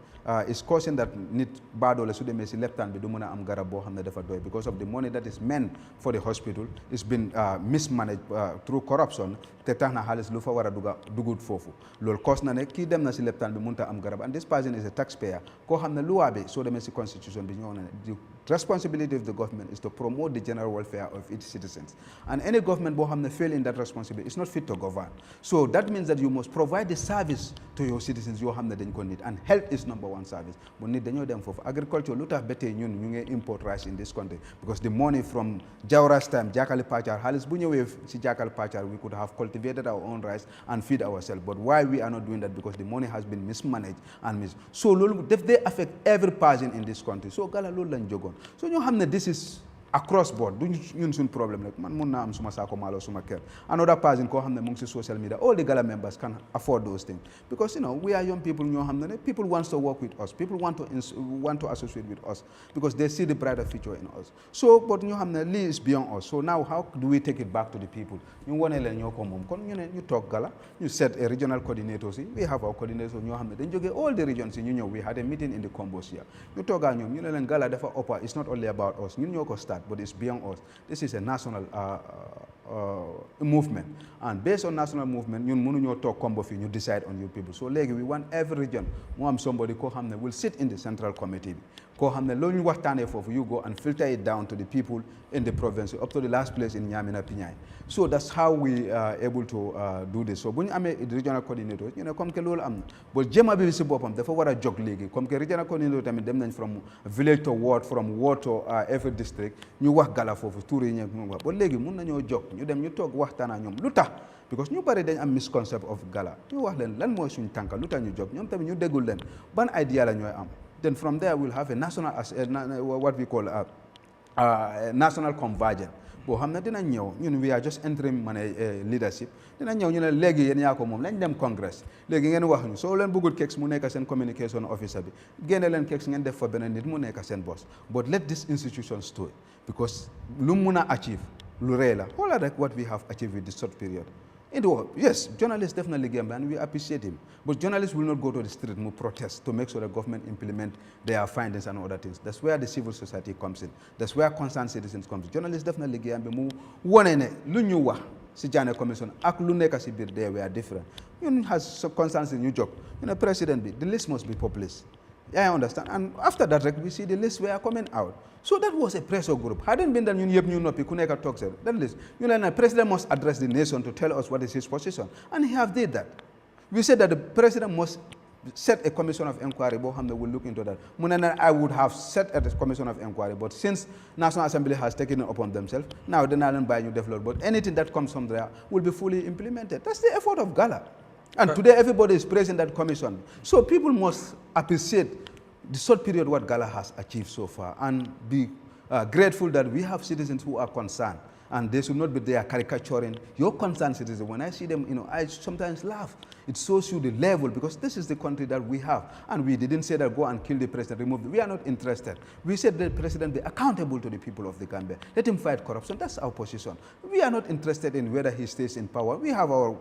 is causing that nit baadoole su demee si leptaan bi du mën a am garab boo xam ne dafa doy because of the money that is meant for the hospital it's been mismanaged through corruption te tax na xaalis lu fa war a dugut foofu loolu cause na ne kii dem na si leptaan bi mënut a am garab and this person is a taxpayer koo xam ne luwaa bi soo demee si constitution bi ñoo ne the responsibility of the government is to promote the general welfare of its citizens and any government boo xam ne fail in that responsibility is not fit to govern so that means that you must provide the service to your citizens yoo xam ne dañ ko need and health is number one service bu nit dañoo dem foofu agriculture lu tax ba tey ñun ñu ngi import rice in this country because the money from Jawra's time Jakali Pachar xaalis bu ñëwee si Jakali Pachar we could have cultivated our own rice and feed ourselves but why we are not doing that because the money has been mismanaged and so loolu def they affect every person in this country so Gala loolu lañ jógoon so ñoo xam ne this is across board du ñun suñ problème rek man mun naa am suma saako maalo suma kër another person koo xam ne mu ngi si social media all the Gala members can afford those things because you know we are young people ñoo xam ne people want to work with us people want to associate with us because they see the brighter future in us so but ñoo xam ne lii is beyond us so now how do we take it back to the people ñu wane leen ñoo ko moom kon ñu ne ñu toog Gala ñu set a regional coordinator si we have our coordinator ñoo xam ne dañ jógee all the regions si ñu ñëw we had a meeting in the Combos here ñu toogaa ñoom ñu ne leen Gala dafa upper it's not only about us ñun ñoo ko start but it's beyond us. This is a national movement. And based on national movement, ñun mënuñoo toog combo fi ñu decide on you people. So léegi we want every region mu am somebody koo xam ne will sit in the central committee bi. Koo xam ne loolu ñu waxtaanee foofu you go and filter it down to the people in the province up to the last place in Nyamina Piñay. So that's how we are able to do this. So bu ñu amee regional coordinator ñu ne comme que loolu am na ba jéema bi si boppam dafa war a jóg léegi comme que regional coordinator tamit dem nañ from village to ward from ward to every district ñu wax Gala foofu tour yi ñu wax ba léegi mun nañoo jóg ñu dem ñu toog waxtaan ak ñoom lu tax because ñu bari dañ am misconcept of Gala ñu wax leen lan mooy suñu tànka lu tax ñu jóg ñoom tamit ñu déggul leen ban idea la ñooy am then from there we'll have a national what we call a national convergence boo xam ne dinañ ñëw ñun we are just entering leadership dinañ ñëw ñu ne léegi yéen yaa ko moom lañ dem congress léegi ngeen wax ñu soo leen bëggul Kexx mu nekk seen communication officer bi génne leen Kexx ngeen def fa beneen nit mu nekk seen boss but let this institution stay because lu mun a achieve lu rëy la xoolal rek what we have achieved with this short period yes, journalists definitely game and we appreciate him. But journalists will not go to the street and protest to make sure the government implement their findings and other things. That's where the civil society comes in. That's where concerned citizens comes in. Journalists definitely game mu wone ne lu ñu wax si Jammeh commission ak lu nekk si biir they were different. You has concerns in New York. You know, president the list must be published. I understand. And after that, we see the list were coming out. So that was a pressure group. Hadn't been that you know, Kuneka talks that list. You know, the president must address the nation to tell us what is his position. And he have did that. We said that the president must set a commission of inquiry boo xam ne will look into that mu ne I would have set a commission of inquiry but since National Assembly has taken it upon themselves now dinaa leen bàyyi ñu def loolu but anything that comes from there will be fully implemented. That's the effort of Gala. And today everybody is praising that commission. So people must appreciate the short period what Gala has achieved so far and be grateful that we have citizens who are concerned. And they should not be there caricaturing your concerned citizens. When I see them, I sometimes laugh. It shows you the level because this is the country that we have. And we didn't say that go and kill the president, remove them. We are not interested. We said the president be accountable to the people of the Gambia. Let him fight corruption. That's our position. We are not interested in whether he stays in power. We have our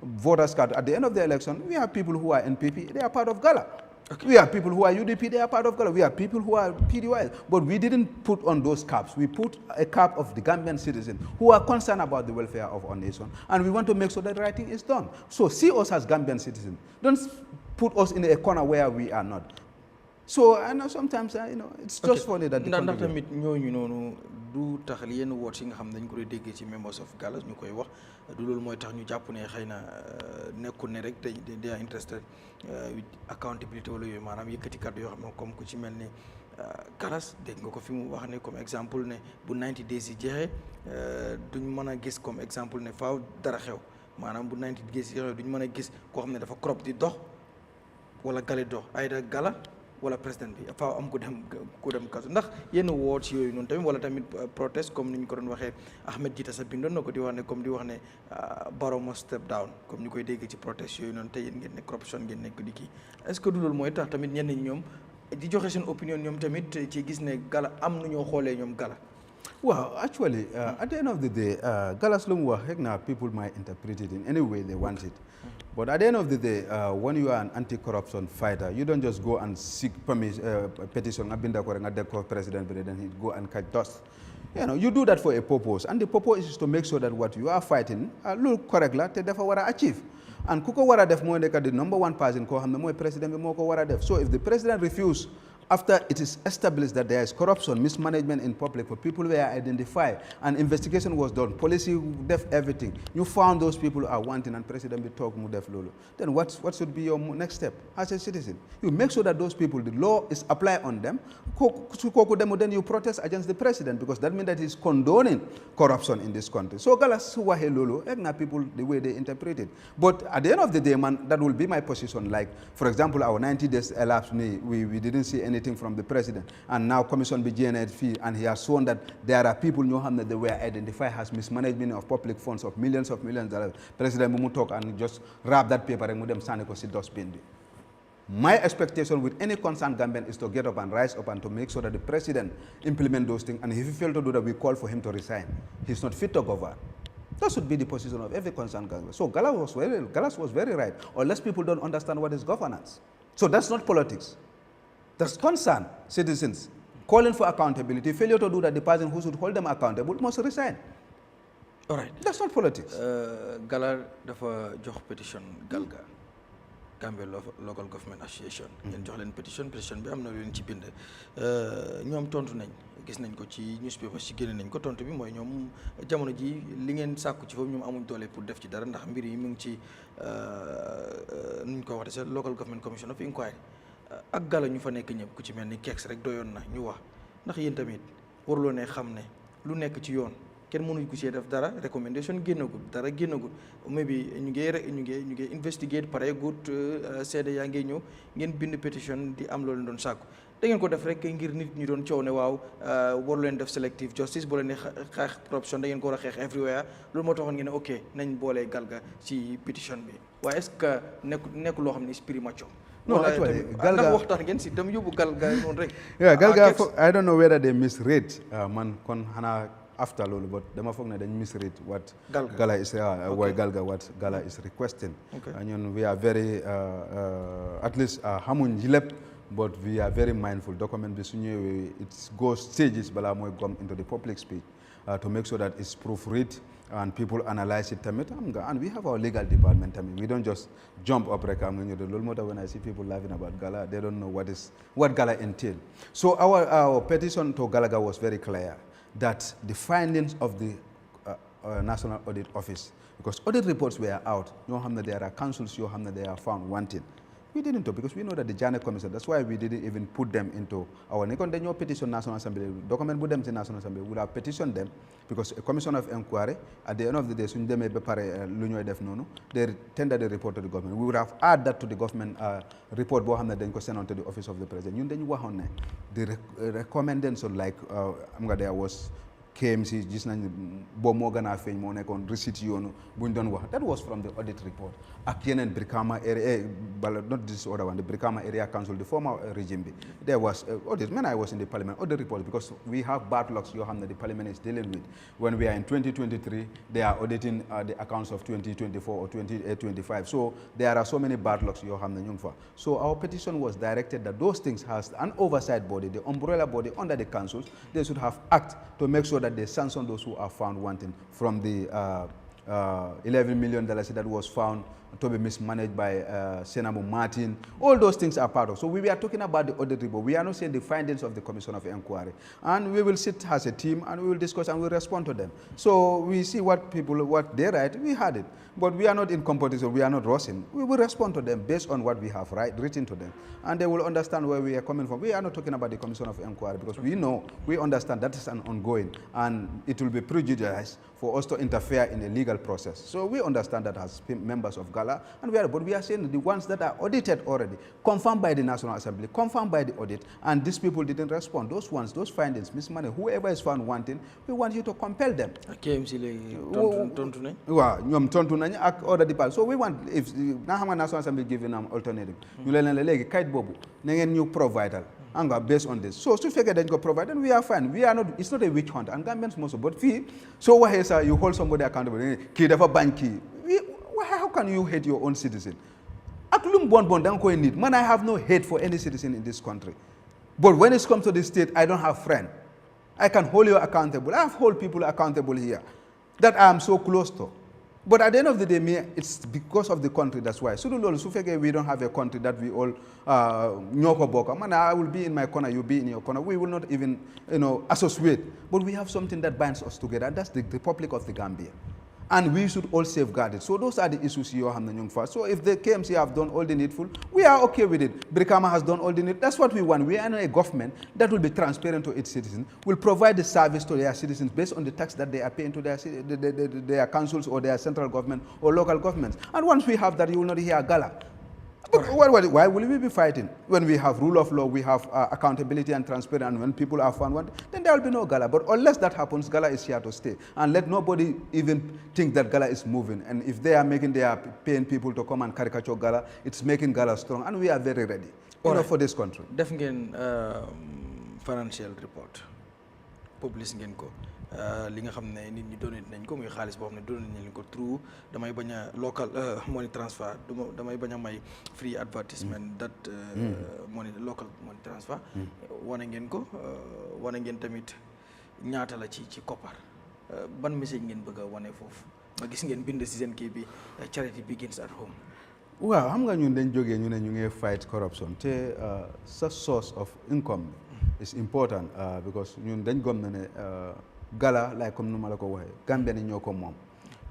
voters card. At the end of the election, we have people who are NPP. They are part of Gala. Okay. We have people who are UDP, they are part of Gala. We have people who are PDY. But we didn't put on those caps. We put a cap of the Gambian citizens who are concerned about the welfare of our nation. And we want to make sure that right thing is done. So see us as Gambian citizens. Don't put us in a corner where we are not. So I know sometimes, it's just funny that du tax li yenn woot yi nga xam dañ ko doon déggee ci members of Gala ñu koy wax du loolu mooy tax ñu jàpp ne xëy na nekkul ne rek they are interested with accountability wala yooyu maanaam yëkkati kàddu yoo xam ne comme ku ci mel ni Galas dégg nga ko fi mu wax ne comme exemple ne bu 90 days yi jeexee duñ mën a gis comme exemple ne faaw dara xew maanaam bu 90 days yi jeexee duñ mën a gis koo xam ne dafa crop di dox wala gale dox ayda Gala wala président bi faaw am ku dem kaso ndax yenn woot yooyu noonu tamit wala tamit protest comme ni ñu ko doon waxee Ahmed Jita sa bindoon na ko di wax ne comme di wax ne Barrow must step down comme ñu koy dégg ci protest yooyu noonu te yéen ngeen ne corruption ngeen nekk di kii est-ce que du loolu mooy tax tamit ñenn ñi ñoom di joxe seen opinion ñoom tamit ci gis ne Gala am nu ñoo xoolee ñoom Gala. Well, actually, at the end of the day, Gala's lu mu wax rek na people might interpret it in any way they want it. But at the end of the day, when you are an anti-corruption fighter, you don't just go and seek petition, president, but then he'd go and catch dust. You do that for a purpose. And the purpose is to make sure that what you are fighting, look correct, te defa wara achieve. And kuko wara def mo nekk the number one person ko xamne moy president bi moko wara def. So if the president refuse after it is established that there is corruption, mismanagement in public, for people were identified, and investigation was done, policy def everything, you found those people are wanting, and President be talk mu def lolo, then what should be your next step as a citizen? You make sure that those people, the law is applied on them, then you protest against the president, because that means that he's condoning corruption in this country. So galas wahe lolo, people the way they interpret it. But at the end of the day, man, that will be my position. Like, for example, our 90 days elapsed, we didn't see anything from the president, and now commission be generated fee, and he has shown that there are people that they were identified as mismanagement of public funds of millions of dollars. President Mumu talk and just wrap that paper and them Sanneh ko si dustbin. My expectation with any concerned Gambian is to get up and rise up and to make sure that the president implement those things, and if he fails to do that, we call for him to resign. He's not fit to govern. That should be the position of every concerned Gambian. So Galas was very right, unless people don't understand what is governance. So that's not politics. That's concern citizens calling for accountability. Failure to do that, the person who should hold them accountable must resign. All right. That's not politics. Gala dafa jox petition Galga Gambia Local Government Association. ngeen jox leen petition bi am na lu leen ci bind. ñoom tontu nañ gis nañ ko ci newspaper ci génne nañ ko tontu bi mooy ñoom jamono ji li ngeen sàkku ci foofu ñoom amuñ doole pour def ci dara ndax mbir yi mu ngi ci nuñ ko waxee sa Local Government Commission of Inquiry. ak Gala ñu fa nekk ñëpp ku ci mel ni Kexx rek doyoon na ñu wax ndax yéen tamit waruloo ne xam ne lu nekk ci yoon kenn mënuñ ko see def dara recommendation génnagul dara génnagul mais bi ñu ngi investigate pare good seede yaa ngi ñëw ngeen bind pétition di am loolu doon sàkku da ngeen ko def rek ngir nit ñi doon coow ne waaw waru leen def selective justice boo leen ne xeex corruption da ngeen ko war a xeex everywhere loolu moo taxoon ngeen ne ok nañ boolee Galga ci pétition bi waaye est-ce que nekk loo xam ne esprit macho. No, actually, Galga. Yeah, Galga. I don't know whether they misread after lolo, but them they misread what Gala is what Gala is requesting. Okay. And we are very at least hamun jilep, but we are very mindful. Document it goes stages, but I'm going into the public speech to make sure that it's proofread. And people analyze it, and we have our legal department. We don't just jump up. When I see people laughing about Gala, they don't know what Gala entails. So our petition to Galaga was very clear that the findings of the National Audit Office, because audit reports were out, there are councils they are found wanting. We didn't talk because we know that the Jammeh Commission, that's why we didn't even put them into our petition National Assembly. Document put them to National Assembly. We would have petitioned them because a commission of inquiry, at the end of the day, they tendered the report to the government. We would have added that to the government report then sent on to the office of the president. The recommendation like there was KMC gis nañ bo mo gëna feñ mo nekkon receipt yoonu buñ doon wax that was from the audit report ak yeneen Brikama area not this other one, the Brikama area council, the former regime bi there was audit when I was in the parliament audit report because we have bad lucks yoo xam ne the parliament is dealing with when we are in 2023 they are auditing the accounts of 2024 or 2025 so there are so many bad lucks yoo xam ne ñu ngi fa so our petition was directed that those things has an oversight body, the umbrella body under the councils, they should have act to make sure that they sanction those who are found wanting from the $11 million that was found to be mismanaged by Senator Martin. All those things are part of. So we are talking about the audit report. We are not saying the findings of the Commission of Inquiry. And we will sit as a team and we will discuss and we will respond to them. So we see what they write, we had it. But we are not in competition, we are not rushing. We will respond to them based on what we have written to them. And they will understand where we are coming from. We are not talking about the Commission of Inquiry because we understand that is an ongoing and it will be prejudiced for us to interfere in a legal process. So we understand that as members of Gala, but we are saying the ones that are audited already, confirmed by the National Assembly, confirmed by the audit, and these people didn't respond. Those ones, those findings, Miss Money, whoever is found wanting, we want you to compel them. So we want, if the National Assembly giving them alternative, you provide based on this. So to figure that you provide, then we are fine. We are not, it's not a witch hunt. And Gambians most, but fee, so why is you hold somebody accountable? How can you hate your own citizen? Man, I have no hate for any citizen in this country. But when it comes to the state, I don't have friend. I can hold you accountable. I have hold people accountable here that I am so close to. But at the end of the day, it's because of the country, that's why. So we don't have a country that we all man, I will be in my corner, you'll be in your corner. We will not even associate. But we have something that binds us together, and that's the Republic of the Gambia. And we should all safeguard it. So those are the issues you have in first. So if the KMC have done all the needful, we are okay with it. Brikama has done all the needful. That's what we want. We are a government that will be transparent to its citizens, will provide the service to their citizens based on the tax that they are paying to their councils or their central government or local governments. And once we have that, you will not hear Gala. But why will we be fighting? When we have rule of law, we have accountability and transparency, and when people are found wanted, then there will be no Gala. But unless that happens, Gala is here to stay. And let nobody even think that Gala is moving. And if they are paying people to come and caricature Gala, it's making Gala strong. And we are very ready for this country. Definitely financial report. Publishing ko li nga xam ne nit ñi donate nañ ko muy xaalis boo xam ne donate nañ ko through damay bañ a local money transfer damay bañ a may free advertisement that money local money transfer wane ngeen ko wane ngeen tamit ñaata la ci koppar ban message ngeen bëgg a wane foofu ma gis ngeen bind ci seen kii bi charity begins at home. waaw xam nga ñun dañ jógee ñu ne ñu ngi fight corruption te sa source of income is important because ñun dañ gom na ne Gala like comme nu ma la ko waxee Gambian yi ñoo ko moom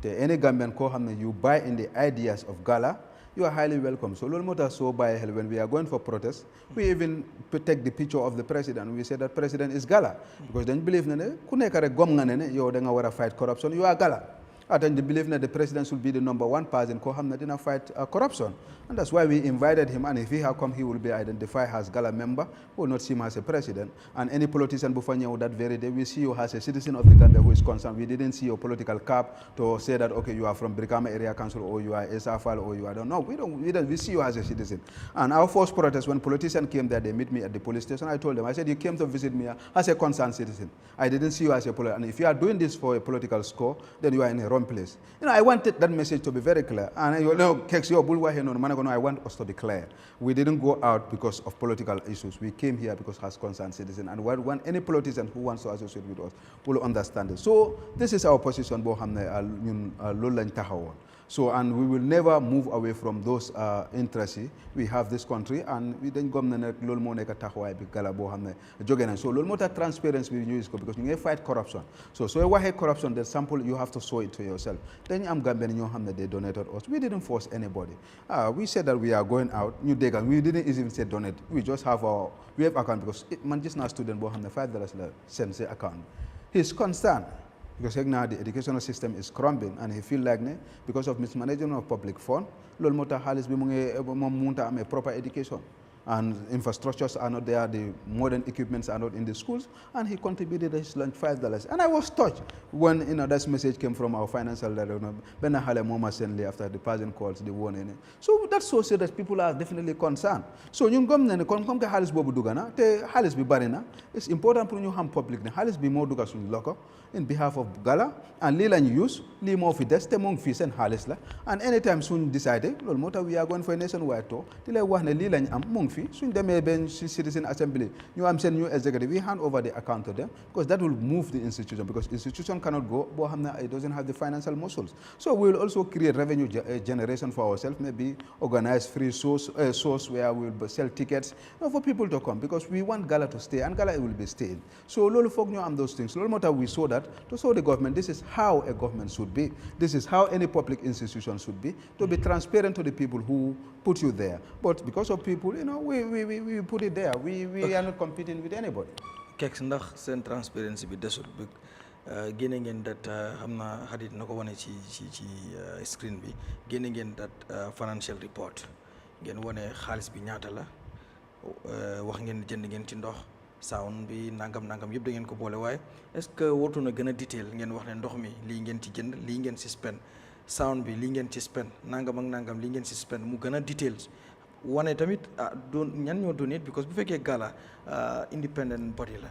te any Gambian koo xam ne you buy in the ideas of Gala you are highly welcome. So loolu moo tax soo bàyyi xel when we are going for protest we even take the picture of the president we say that president is Gala because dañ believe ne ku nekk rek gom nga ne yow da nga war a fight corruption you are Gala. I think they believe that the president should be the number one person who fight corruption. And that's why we invited him. And if he has come, he will be identified as Gala member. We will not see him as a president. And any politician before you that very day, we see you as a citizen of the Gambia who is concerned. We didn't see your political cap to say that, okay, you are from Brikama Area Council or you are SFL or you are, no, we don't. We see you as a citizen. And our first protest, when politicians came there, they meet me at the police station. I told them, I said, you came to visit me as a concerned citizen. I didn't see you as a politician. And if you are doing this for a political score, then you are in a wrong place. I wanted that message to be very clear. And Kexx, I want us to be clear. We didn't go out because of political issues. We came here because as concerned citizens. And when any politician who wants to associate with us will understand it. So this is our position. So, and we will never move away from those interests. We have this country, and we then government lol mo nek taxaway bi Gala bo xamne joge nañ. So lol mo tax transparency bi ñu use ko because ñu ngi fight corruption. So waxe corruption, the sample you have to show it to yourself. Then am Gambia ñoo xamne they donated us. We didn't force anybody. We said that we are going out, ñu déggal, we didn't even say donate. We just have account because man gis na student bo xamne $5 la send say account. He's concerned because now the educational system is crumbling, and he feel like because of mismanagement of public fund, lol mota halis bi mu ngi mom munta am a proper education, and infrastructures are not there, the modern equipments are not in the schools, and he contributed his lunch $5. And I was touched when that message came from our financial director, Ben Hale Moma Senley, after the person calls the one in it. So that shows that people are definitely concerned. So you come then come ke halis bobu dugana te halis bi barina. It's important for you ham public ne halis bi mo duga sun loko in behalf of Gala, and li lañ use li mo fi des te mo ngi fi sen halis la, and anytime soon decided lol mota we are going for a nationwide tour di lay wax ne li lañ am mo ngi fi suñ demee ben citizen assembly ñu am sen new executive, we hand over the account to them because that will move the institution, because institution cannot go bo xamna it doesn't have the financial muscles. So we will also create revenue generation for ourselves, maybe organize free source where we will sell tickets for people to come, because we want Gala to stay, and Gala will be staying. So lolu fok ñu am those things. Lolu mota we saw that to show the government this is how a government should be, this is how any public institution should be, to be transparent to the people who put you there. But because of people, we put it there. We are not competing with anybody. Kexx ndax seen transparency bi desul bi génne ngeen dat xam naa xarit na ko wane ci screen bi, génne ngeen dat financial report, ngeen wane xaalis bi ñaata la, wax ngeen jënd ngeen ci ndox, sound bi nangam yëpp da ngeen ko boole, waaye est-ce que wartu na gën a detail ngeen wax ne ndox mi lii ngeen ci jënd, lii ngeen ci spend, sound bi lii ngeen ci spend, nangam ak nangam lii ngeen ci spend, mu gën a details wane tamit doon ñan ñoo donate, because bu fekkee Gala independent body la,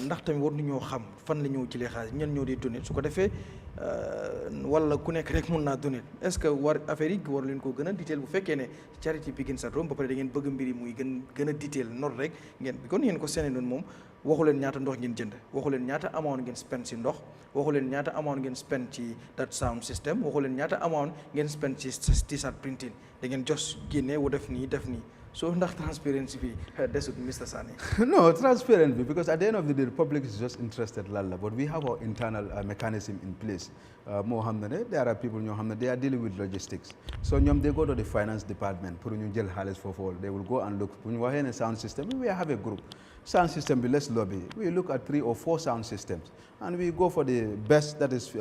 ndax tamit war nañoo xam fan la ñoo jëlee xaalis, ñan ñoo di donate, su ko defee wala ku nekk rek mun naa donate. Est-ce que war affaire yi war leen ko gën a detail bu fekkee ne charity begins at home, ba pare da ngeen bëgg mbir yi muy gën a detail not rek ngeen bi kon ngeen ko seenee noonu moom waxu leen ñaata ndox ngeen jënd, waxu leen ñaata amount ngeen spend ci ndox, waxu leen ñaata amount ngeen spend ci that sound system, waxu leen ñaata amount ngeen spend ci t-shirt printing, da ngeen just génne wu def nii. So ndax transparency bi desut Mr. Sanneh? No, transparent, because at the end of the day, the public is just interested, lalla. But we have our internal mechanism in place. There are people they are dealing with logistics. So they go to the finance department, they will go and look. When you are in a sound system, we have a group. Sound system, let's lobby. We look at 3 or 4 sound systems, and we go for the best, that is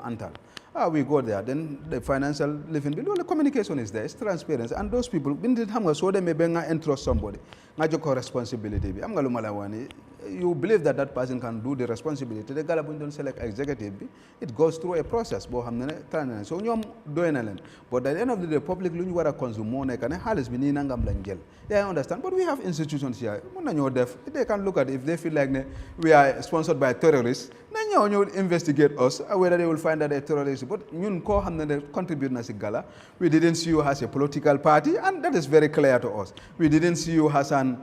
Antal. We go there, then the financial living bill, the communication is there, it's transparent, and those people, so they may entrust somebody. Responsibility. You believe that that person can do the responsibility. The Gala don't select executive, it goes through a process. So but at the end of the day, public will consume more. Yeah, I understand, but we have institutions here. They can look at it. If they feel like we are sponsored by terrorists, then you investigate us, whether they will find that they're terrorists. But you contribute to Gala. We didn't see you as a political party, and that is very clear to us. We didn't see you as an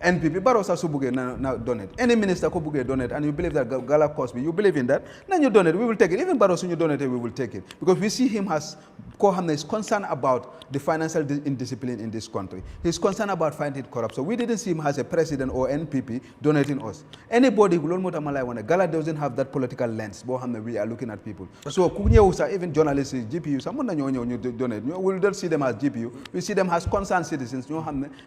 NPP, but also now donate. Any minister could donate, and you believe that Gala Cosby, you believe in that, then you donate, we will take it. Even Barroso, you donate, we will take it. Because we see him as Kohamna is concerned about the financial indiscipline in this country. He's concerned about fighting corruption. We didn't see him as a president or NPP donating us. Anybody, Gala doesn't have that political lens. We are looking at people. So even journalists, GPU, someone donate. We don't see them as GPU. We see them as concerned citizens.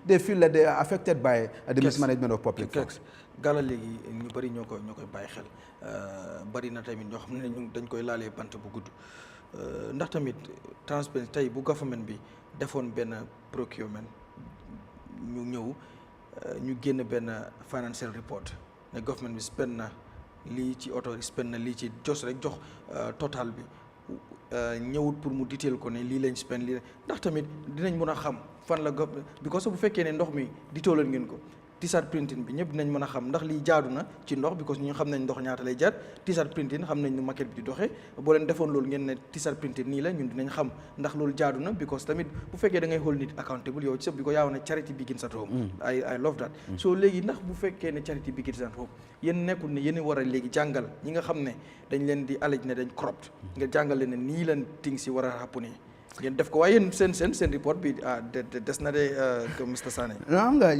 They feel that they are affected by the mismanagement of public funds. Gala léegi ñu bari ñoo koy bàyyi xel bari na tamit ñoo xam ne dañ koy laalee bant bu gudd ndax tamit transparence tey bu government bi defoon benn procurement ñu ñëw ñu génn benn financial report ne government bi spend na lii ci auto spend na lii ci jos rek jox total bi ñëwut pour mu detail ko ne lii lañ spend lii ndax tamit dinañ mën a xam fan la government because bu fekkee ne ndox mi detailal ngeen ko t-shirt printing bi ñëpp dinañ mën a xam ndax lii jaadu na ci ndox because ñu xam nañ ndox ñaata lay jar t-shirt printing xam nañ nu maquette bi di doxee boo leen defoon loolu ngeen ne t-shirt printing nii la ñun dinañ xam ndax loolu jaadu na because tamit bu fekkee da ngay hold nit accountable yow ci sa bi ko yaaw ne charity begins at home. I love that. so léegi ndax bu fekkee ne charity begins at home yéen nekkul ne yéen war a léegi jàngal ñi nga xam ne dañ leen di allege ne dañ corrupt nga jàngal leen ne nii leen things yi war a happen ngeen def ko waaye yéen seen report bi des na de Mr. Sanneh. xam nga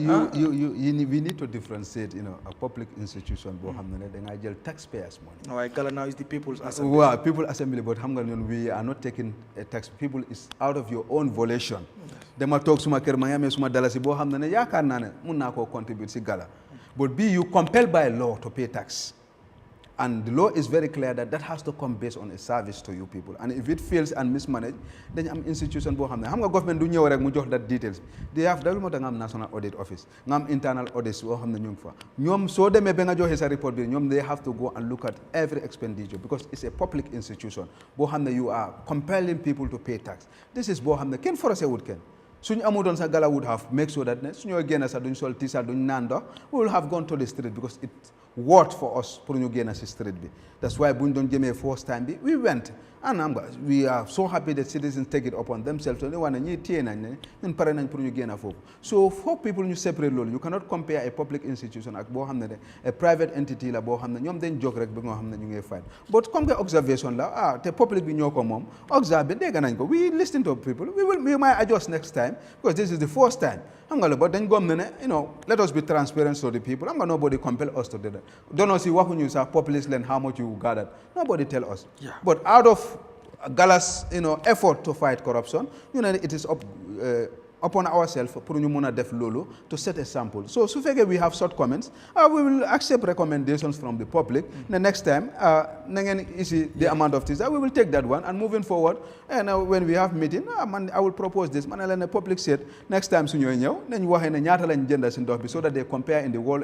we need to differentiate a public institution boo xam ne da ngaa jël taxpayers money. waaye Gala now is the people's assembly. waaw people assembly but xam nga ñun we are not taking a tax people is out of your own volition. dama toog suma kër ma ngi amee suma dalasi boo xam ne yaakaar naa ne mun naa koo contribute si Gala but be you compelled by law to pay tax. And the law is very clear that that has to come based on a service to you people. And if it fails and mismanaged, then am institution boo xam nga government du ñëw rek mu jox that details. They have dalu moo tax nga am national audit office, nga am internal audits boo xam ne ñu ngi fa. ñoom soo demee ba nga joxe sa report bi ñoom they have to go and look at every expenditure because it's a public institution boo xam ne you are compelling people to pay tax. This is boo xam ne kenn forcé wut kenn. suñu amutoon sa Gala would have make sure that ne suñoo génn sa duñ sol t-shirt duñ naan ndox we will have gone to the street because it worked for us pour ñu génn si street bi that's why buñ doon jëmee first time bi we went and we are so happy that citizens take it upon themselves so ne wax ne ñii téye nañ ne ñun pare nañ pour ñu génn foofu so for people ñu separate loolu you cannot compare a public institution ak boo xam ne a private entity la boo xam ne ñoom dañ jóg rek bi nga xam ne ñu ngi fight but comme que observation la te public bi ñoo ko moom observe dégg nañ ko we listen to people we might adjust next time because this is the first time xam nga la but dañ gom ne let us be transparent to the people xam nga nobody compel us to do that dono si waxuñu sax populace leen how much you gathered nobody tell us but out of Gala's effort to fight corruption it is upon ourselves pour ñu mun a def loolu to set a sample so su fekkee we have shortcomings we will accept recommendations from the public the next time na ngeen isi the amount of things we will take that one and moving forward and when we have meeting I will propose this man la ne public said next time su ñooy ñëw nañ waxee ne ñaata lañ jënda si ndox bi so that they compare in the world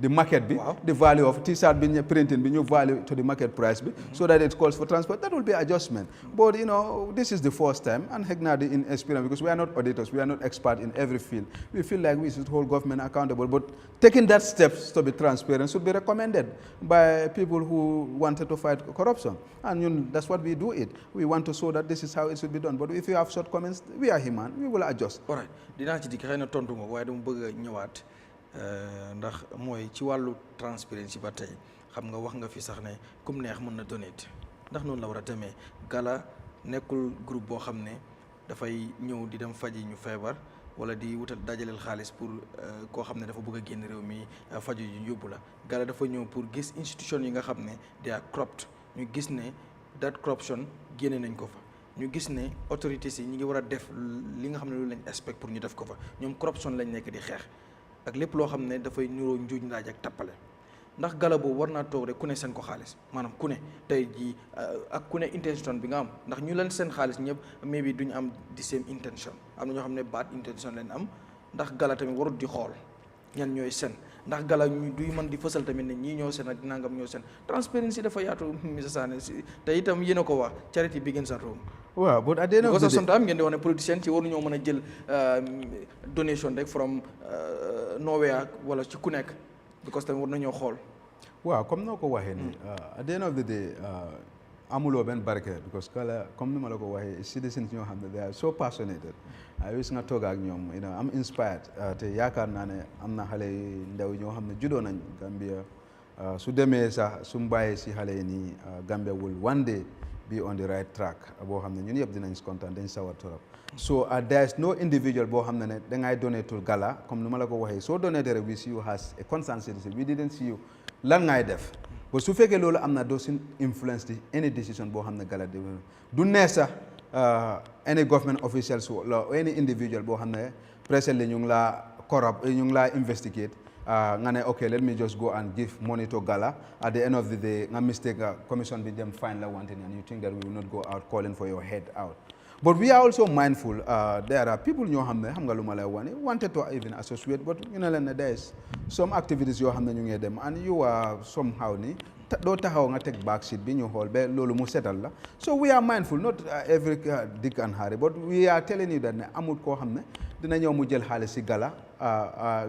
the market bi the value of t-shirt bi ñu printing bi ñu value to the market price bi so that it calls for transport that will be adjustment but this is the first time and xëy na di in experience because we are not auditors we are not expert in every field. We feel like we should hold government accountable, but taking that steps to be transparent should be recommended by people who wanted to fight corruption. And that's what we do it. We want to show that this is how it should be done. But if you have shortcomings, we are human. We will adjust. All right. Dinaa ci dikk xëy na tontu nga waaye dama bëgg a ñëwaat ndax mooy ci wàllu transparency ba tey xam nga wax nga fi sax ne kum neex mën na donate ndax noonu la war a demee Gala nekkul groupe boo xam ne dafay ñëw di dem faji ñu feebar wala di wutal dajaleel xaalis pour koo xam ne dafa bëgg a génn réew mi faju yu yóbbu la Gala dafa ñëw pour gis institution yi nga xam ne they are corrupt ñu gis ne that corruption génne nañ ko fa ñu gis ne autorités yi ñu ngi war a def li nga xam ne loolu lañ expect pour ñu def ko fa ñoom corruption lañ nekk di xeex ak lépp loo xam ne dafay nuroo njuuj njaaj ak tappale ndax Gala boobu war naa toog rek ku ne seen ko xaalis maanaam ku ne tey jii ak ku ne intention bi nga am ndax ñu leen seen xaalis ñëpp maybe duñu am the same intention am na ñoo xam ne bad intention leen am ndax Gala tamit warut di xool ñan ñooy seen ndax Gala ñu duy mën di fësal tamit ne ñii ñoo seen ak nangam ñoo seen transparency dafa yaatu Mr. Sanneh te itam yéen a ko wax charity begins at home. waaw but at the end of the day because sometimes ngeen di wax ne politiciens ci waruñoo mën a jël donation rek from nowhere wala ci ku nekk. because tamit war nañoo xool. waaw comme noo ko waxee nii at the end of the day amuloo benn barke because Gala comme ni ma la ko waxee citizens ñoo xam ne they are so passionate I wish nga toog ak ñoom am inspired te yaakaar naa ne am na xale yi ndaw ñoo xam ne juddoo nañ Gambia su demee sax su mu bàyyee si xale yi nii Gambia will one day be on the right track boo xam ne ñun yëpp dinañ kontaan dañ sawar torop so there is no individual boo xam ne da ngay donate to Gala comme ni ma la ko waxee soo donate rek we see you as a concerned citizen we didn't see you lan ngay def ba su fekkee loolu am na doo sin influence di any decision boo xam ne Gala du nee sax any government officials wala any individual boo xam ne presently ñu ngi laa corrupt ñu ngi laa investigate nga ne okay let me just go and give money to Gala at the end of the day nga mistake commission bi dem fine la wanting and you think that we will not go out calling for your head out. But we are also mindful there are people ñoo xam ne xam nga lu ma lay wane wanted to even associate but ñu ne leen ne there is some activities yoo xam ne ñu ngi dem and you are somehow ni doo taxaw nga teg back seat bi ñu xool ba loolu mu setal la so we are mindful not every Dick and Harry but we are telling you that ne amul koo xam ne dina ñëw mu jël xaalis si Gala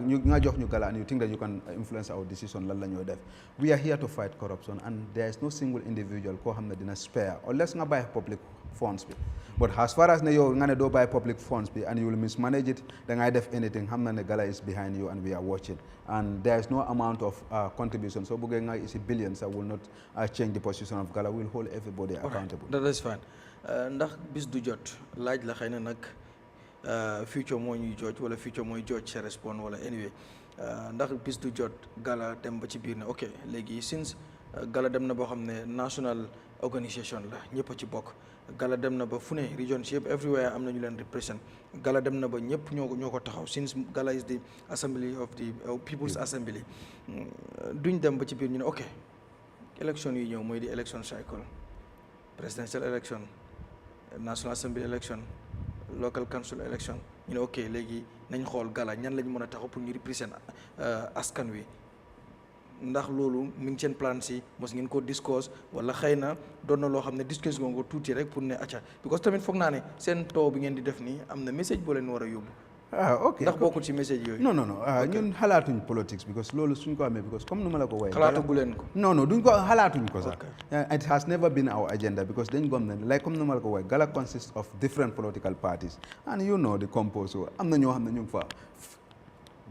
ñu nga jox ñu Gala and you think that you can influence our decision lan la ñoo def we are here to fight corruption and there is no single individual koo xam ne dina spare unless nga buy public funds bi but as far as ne yow nga ne doo buy public funds bi and you will mismanage it da ngay def anything xam na ne Gala is behind you and we are watching and there is no amount of contribution so buggee nga isi billions that will not change the position of Gala will hold everybody accountable. That is fine ndax bis du jot laaj la xëy na nag future moo ñuy jooj wala future mooy jooj sa respond wala anyway ndax bis du jot Gala dem ba ci biir ne ok léegi since Gala dem na boo xam ne national organisation la ñëpp a ci bokk Gala dem na ba fu ne regions yëpp everywhere am na ñu leen represent Gala dem na ba ñëpp ñoo ko taxaw since Gala is the assembly of the people's assembly duñ dem ba ci biir ñu ne ok élection yi ñëw mooy di election cycle presidential election national assembly election local council election ñu ne ok léegi nañ xool Gala ñan lañ mën a taxaw pour ñu represent askan wi ndax loolu mi ngi seen plan si mos ngeen ko discuss wala xëy na doon na loo xam ne discuss nga ko tuuti rek pour ne acca because tamit foog naa ne seen taw bi ngeen di def nii am na message boo leen war a yóbbu. Ok ndax bokkul ci message yooyu. non ñun xalaatuñ politics because loolu suñ ko amee because comme nu ma la ko waxee. xalaatagu leen ko. non duñ ko xalaatuñ ko sax. it has never been our agenda because dañ gom ne like comme nu ma la ko waxee Gala consists of different political parties and you know the compose so am na ñoo xam ne ñu ngi fa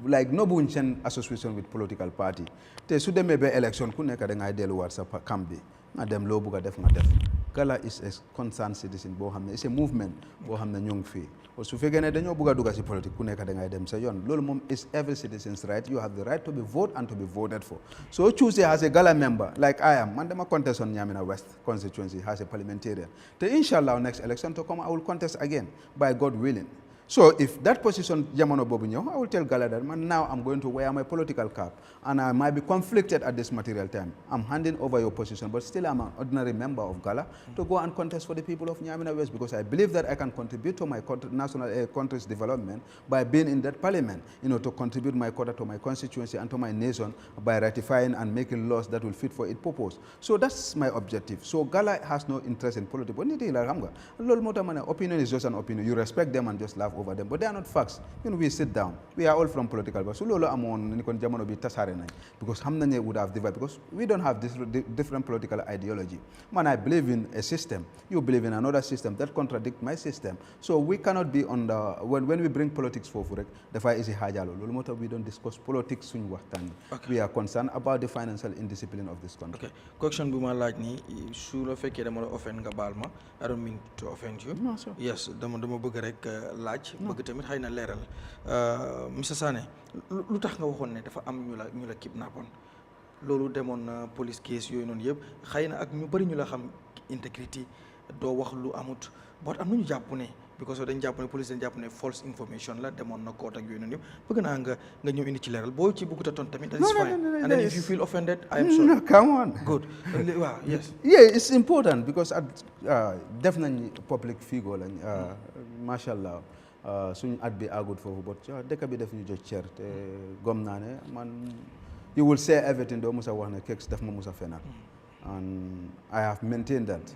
like nobuñ seen association with political party te su demee ba élection ku nekk da ngay delluwaat sa camp bi nga dem loo bugg a def nga def Gala is a concerned citizen boo xam ne it's a movement boo xam ne ñu ngi fii su fekkee ne dañoo bugg a dugg si politique ku nekk da ngay dem sa yoon loolu moom is every citizen's right you have the right to be voted and to be voted for so choosing as a Gala member like I am man dama contest on Nyamina West constituency as a parliamentarian te inshallah next election to come I will contest again by God willing. So if that position jamono bobu ñew I will tell Gala that man now I'm going to wear my political cap and I might be conflicted at this material time. I'm handing over your position but still I'm an ordinary member of Gala to go and contest for the people of Nyamina West because I believe that I can contribute to my national country's development by being in that parliament, to contribute my quota to my constituency and to my nation by ratifying and making laws that will fit for its purpose. So that's my objective. So Gala has no interest in politics. But opinion is just an opinion. You respect them and just laugh over them, but they are not facts. We sit down. We are all from political, but because Hamnanye would have divided because we don't have this different political ideology. Man, I believe in a system. You believe in another system that contradicts my system. So we cannot be on the when we bring politics forward. The fight is a hajalo. We don't discuss politics. We are concerned about the financial indiscipline of this country. Okay. Question buma laaj ni su la fekkee dama la offend nga baal ma. I don't mean to offend you. No, sir. Yes, dama bëgg rek laaj. bëgg tamit xëy na leeral monsieur Sanneh lu tax nga waxoon ne dafa am ñu la kidnappoon loolu demoon na police case yooyu noonu yëpp xëy na ak ñu bëri ñu la xam intégrité doo wax lu amut boot am na ñu jàpp ne because dañ jàpp ne police dañ jàpp ne false information la demoon na court ak yooyu noonu yëpp bëgg naa nga ñëw indi ci leeral boo ci bëgg ta ton tamit that is fine and then if you feel offended I am sorry. No, come on. Good. Wow, yes. Yeah, it's important because def nañ public figure lañ mashallah suñu at bi àggut foofu but dëkk bi def ñu jox cër te gom naa ne man you will say everything doo musa wax ne Kexx daf ma musa fenal and I have maintained that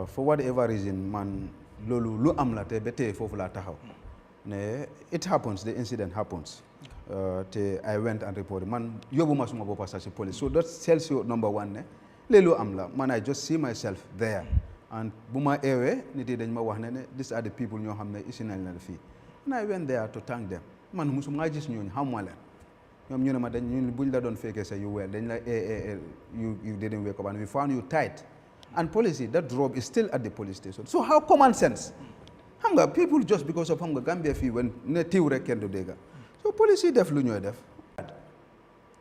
for whatever reason man loolu lu am la te ba tey foofu laa taxaw ne it happens the incident happens te I went and reported man yóbbuma suma boppa sax ci police so that tells you number one ne léegi lu am la man I just see myself there and bu ma eewee nit yi dañ ma wax ne these are the people ñoo xam ne isi nañ la fii and I went there to thank them man musuma gis ñooñu xamuma leen ñoom ñu ne ma ñun buñ la doon fekkee sa you well dañ la you didn't wake up and we found you tight and police that robe is still at the police station so how common sense xam nga people just because of xam nga Gambia fii when ne tiw rek kenn du dégga so police yi def lu ñooy def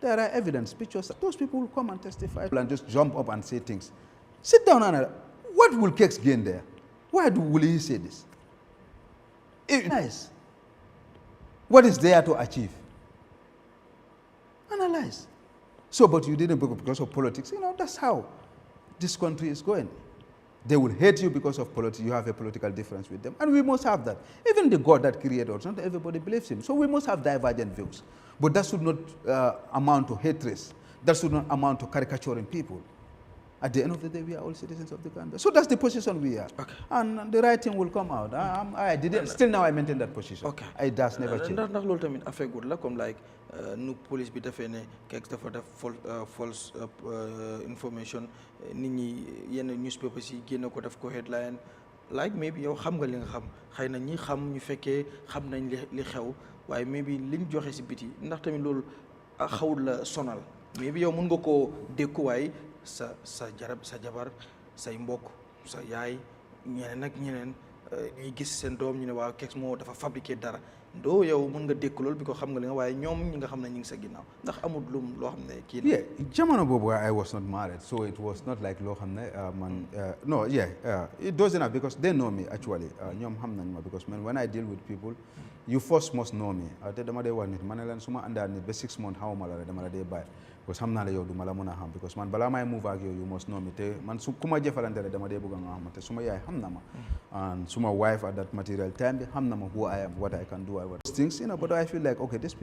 there are evidence pictures those people will come and testify and just jump up and say things sit down and what will Kexx gain there? Why will he say this? Nice. What is there to achieve? Analyze. So, but you didn't because of politics. That's how this country is going. They will hate you because of politics. You have a political difference with them. And we must have that. Even the God that created us, not everybody believes him. So we must have divergent views. But that should not amount to hatred. that should not amount to caricaturing people. At the end of the day, we are all citizens of the Gambia. So that's the position we are. Okay. And the right thing will come out. I didn't. Still now I maintain that position. Okay. It does never change. Ndax loolu tamit affaire good la comme like nu police bi defee ne Kexx dafa def false information nit ñi yenn newspapers yi génne ko def ko headline like maybe yow xam nga li nga xam xëy na ñi xam ñu fekkee xam nañ li xew waaye maybe liñ joxe si biti ndax tamit loolu xawul la sonal maybe yow mun nga koo dékkuwaay sa jabar say mbokk sa yaay ñeneen ak ñeneen ñuy gis seen doom ñu ne waaw Kexx moo dafa fabriqué dara doo yow mën nga dékk loolu bi ko xam nga li nga waaye ñoom ñi nga xam ne ñu ngi sa ginnaaw ndax amul loo xam ne kii la. jamono boobu I was not married so it was not like loo xam ne man no it doesn't have because they know me actually ñoom xam nañ ma because man when I deal with people you first must know me te dama dee wax nit ma ne leen su ma àndaat nit ba 6 months xawma la rek dama la dee bàyyi because xam naa la yow du ma la mën a xam because man balaa may move ak yow you must know me te man su ku ma jëfalante rek dama dee bëgg nga xam te suma yaay xam na ma and suma wife at that material time bi xam na ma who I am what I can do and what things but I feel like okay these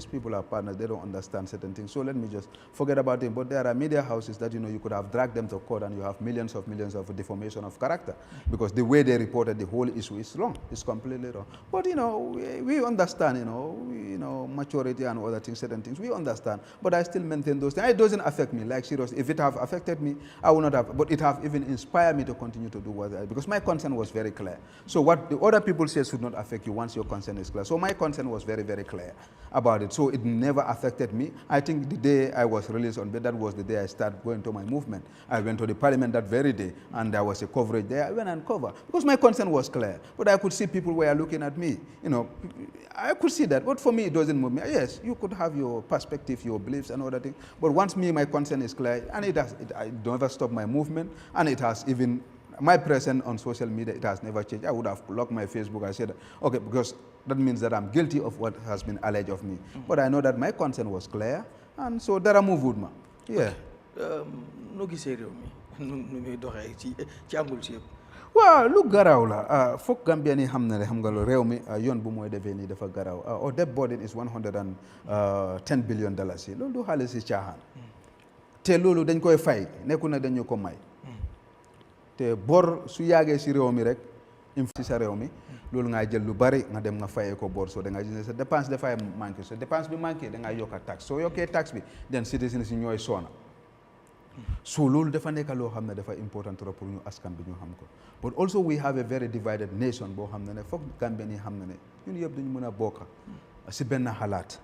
people are partners they don't understand certain things so let me just forget about them but there are media houses that you could have dragged them to court and you have millions of defamation of character because the way they reported the whole issue is wrong it's completely wrong but we understand maturity and other things certain things we understand but I still maintain those things it doesn't affect me like seriously if it have affected me I would not have but it have even inspired me to continue to do what I because my concern was very clear so what the other people say should not affect you once your concern is clear so my concern was very very clear about it so it never affected me I think the day I was released on bail that was the day I started going to my movement I went to the parliament that very day and there was a coverage there I went and covered because my concern was clear but I could see people were looking at me I could see that but for me it doesn't move me yes you could have your perspective your beliefs and other things but once my concern is clear and it never stopped my movement and it has even my presence on social media it has never changed I would have locked my Facebook I said okay because that means that I'm guilty of what has been alleged of me but I know that my concern was clear and so dara moved ma no gisee réew mi nu muy doxee ci angul si yëpp waaw lu garaaw la foog Gambia ni xam na ne xam nga lu réew mi yoon bu mooy defee nii dafa garaaw our debt burden is $110 billion yi loolu du xaalis si caaxaan te loolu dañ koy fay nekku na dañu ko may te bor su yàggee si réew mi rek si sa réew mi loolu ngay jël lu bari nga dem nga fayee ko bor so da nga gis ne sa dépense dafay manqué so dépense bi manqué da ngay yokka taxe soo yokkee taxe bi den citizen si ñooy soona so loolu dafa nekk loo xam ne dafa important trop pour ñu askan bi ñu xam ko but also we have a very divided nation boo xam ne foog Gambien yi xam ne ñun yëpp duñu mën a bokka si benn xalaat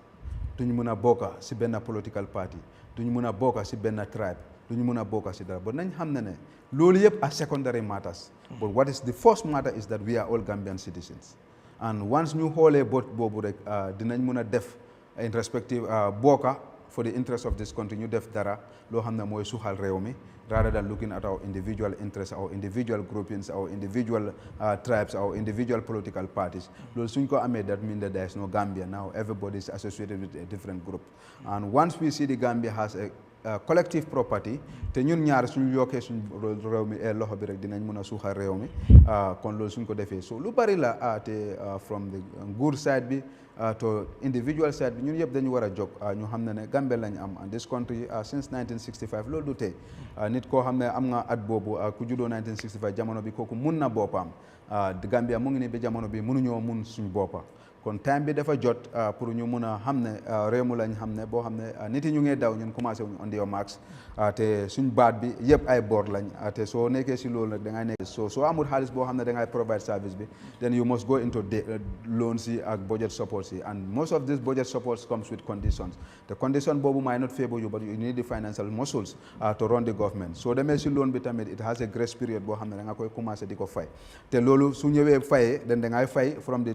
duñu mën a bokka si benn political party duñu mën a bokka si benn tribe duñu mën a bokka si dara but nañ xam ne loolu yëpp are secondary matters but what is the first matter is that we are all Gambian citizens and once ñu xoolee boot boobu rek dinañ mën a def in respective bokka for the interest of this country ñu def dara loo xam ne mooy suxal réew mi rather than looking at our individual interests our individual groupings our individual tribes our individual political parties loolu suñ ko amee that means that there is no Gambia now everybody is associated with a different group and once we see the Gambia has a collective property te ñun ñaar suñu yokkee suñ réew mi loxo bi rek dinañ mën a suuxal réew mi kon loolu suñ ko defee so lu bari la te from the nguur side bi to individual side bi ñun yëpp dañu war a jóg ñu xam ne Gambia lañ am and this country since 1965 loolu du tey nit koo xam ne am nga at boobu ku juddoo 1965 jamono bi kooku mun na boppam Gambia mu ngi ni ba jamono bi mënuñoo mun suñ boppa kon time bi dafa jot pour ñu mun a xam ne réew mu lañ xam ne boo xam ne nit yi ñu ngee daw ñun commencé wuñu on your marks te suñ baat bi yëpp ay boor lañ te soo nekkee si loolu nag da ngay nekk soo amul xaalis boo xam ne da ngay provide service bi then you must go into loans yi ak budget supports yi and most of these budget supports comes with conditions the condition boobu might not favor you but you need the financial muscles to run the government soo demee si loan bi tamit it has a grace period boo xam ne da nga koy commencé di ko fay te loolu su ñëwee fayee then da ngay fay from the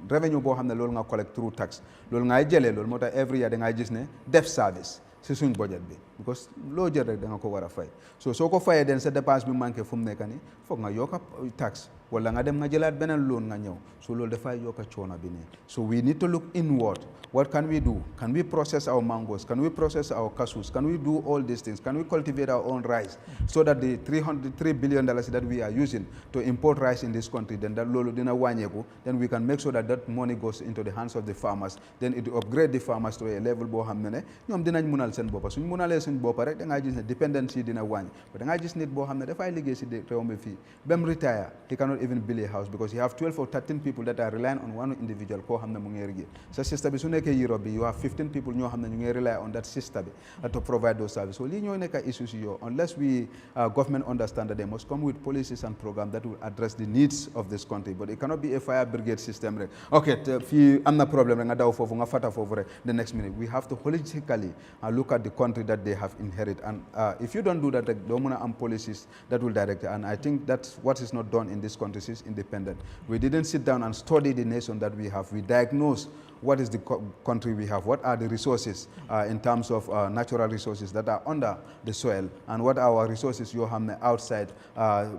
revenue boo xam ne loolu nga collect through tax loolu ngay jëlee loolu moo tax every year da ngay gis ne def service si suñ budget bi because loo jël rek da nga ko war a fay soo ko fayee den sa dépense bi manqué fu mu nekk nii foog nga yokk tax wala nga dem nga jëlaat beneen loan nga ñëw so loolu dafay yokk coono bi ne so we need to look inward. What can we do? Can we process our mangoes? Can we process our cashews? Can we do all these things? Can we cultivate our own rice so that the $303 billion that we are using to import rice in this country, then that lolo dina wàññeeku, then we can make sure that that money goes into the hands of the farmers. Then it upgrade the farmers to a level boo xam ne ñoom dinañ munal seen boppa suñ munalee suñ boppa rek da ngaa gis ne dependency dina wàññi but da ngaa gis nit boo xam ne dafay liggéey si réew mi fii ba mu retire he cannot even build a house because he have 12 or 13 people that are relying on one individual koo xam ne mu ngi liggéey sa sister bi su nekkee Europe bi you have 15 people ñoo xam ne ñu ngi rely on that sister bi to provide those services so lii ñoo nekk issues yoo unless we government understand that they must come with policies and programs that will address the needs of this country but it cannot be a fire brigade system rek ok fii am na problème rek nga daw foofu nga fata foofu rek the next minute we have to holistically look at the country that they have inherited and if you don't do that rek doo mën a am policies that will direct it and I think that's what is not done in this country since independent we didn't sit down and study the nation that we have we diagnose what is the country we have, what are the resources in terms of natural resources that are under the soil, and what are our resources you have outside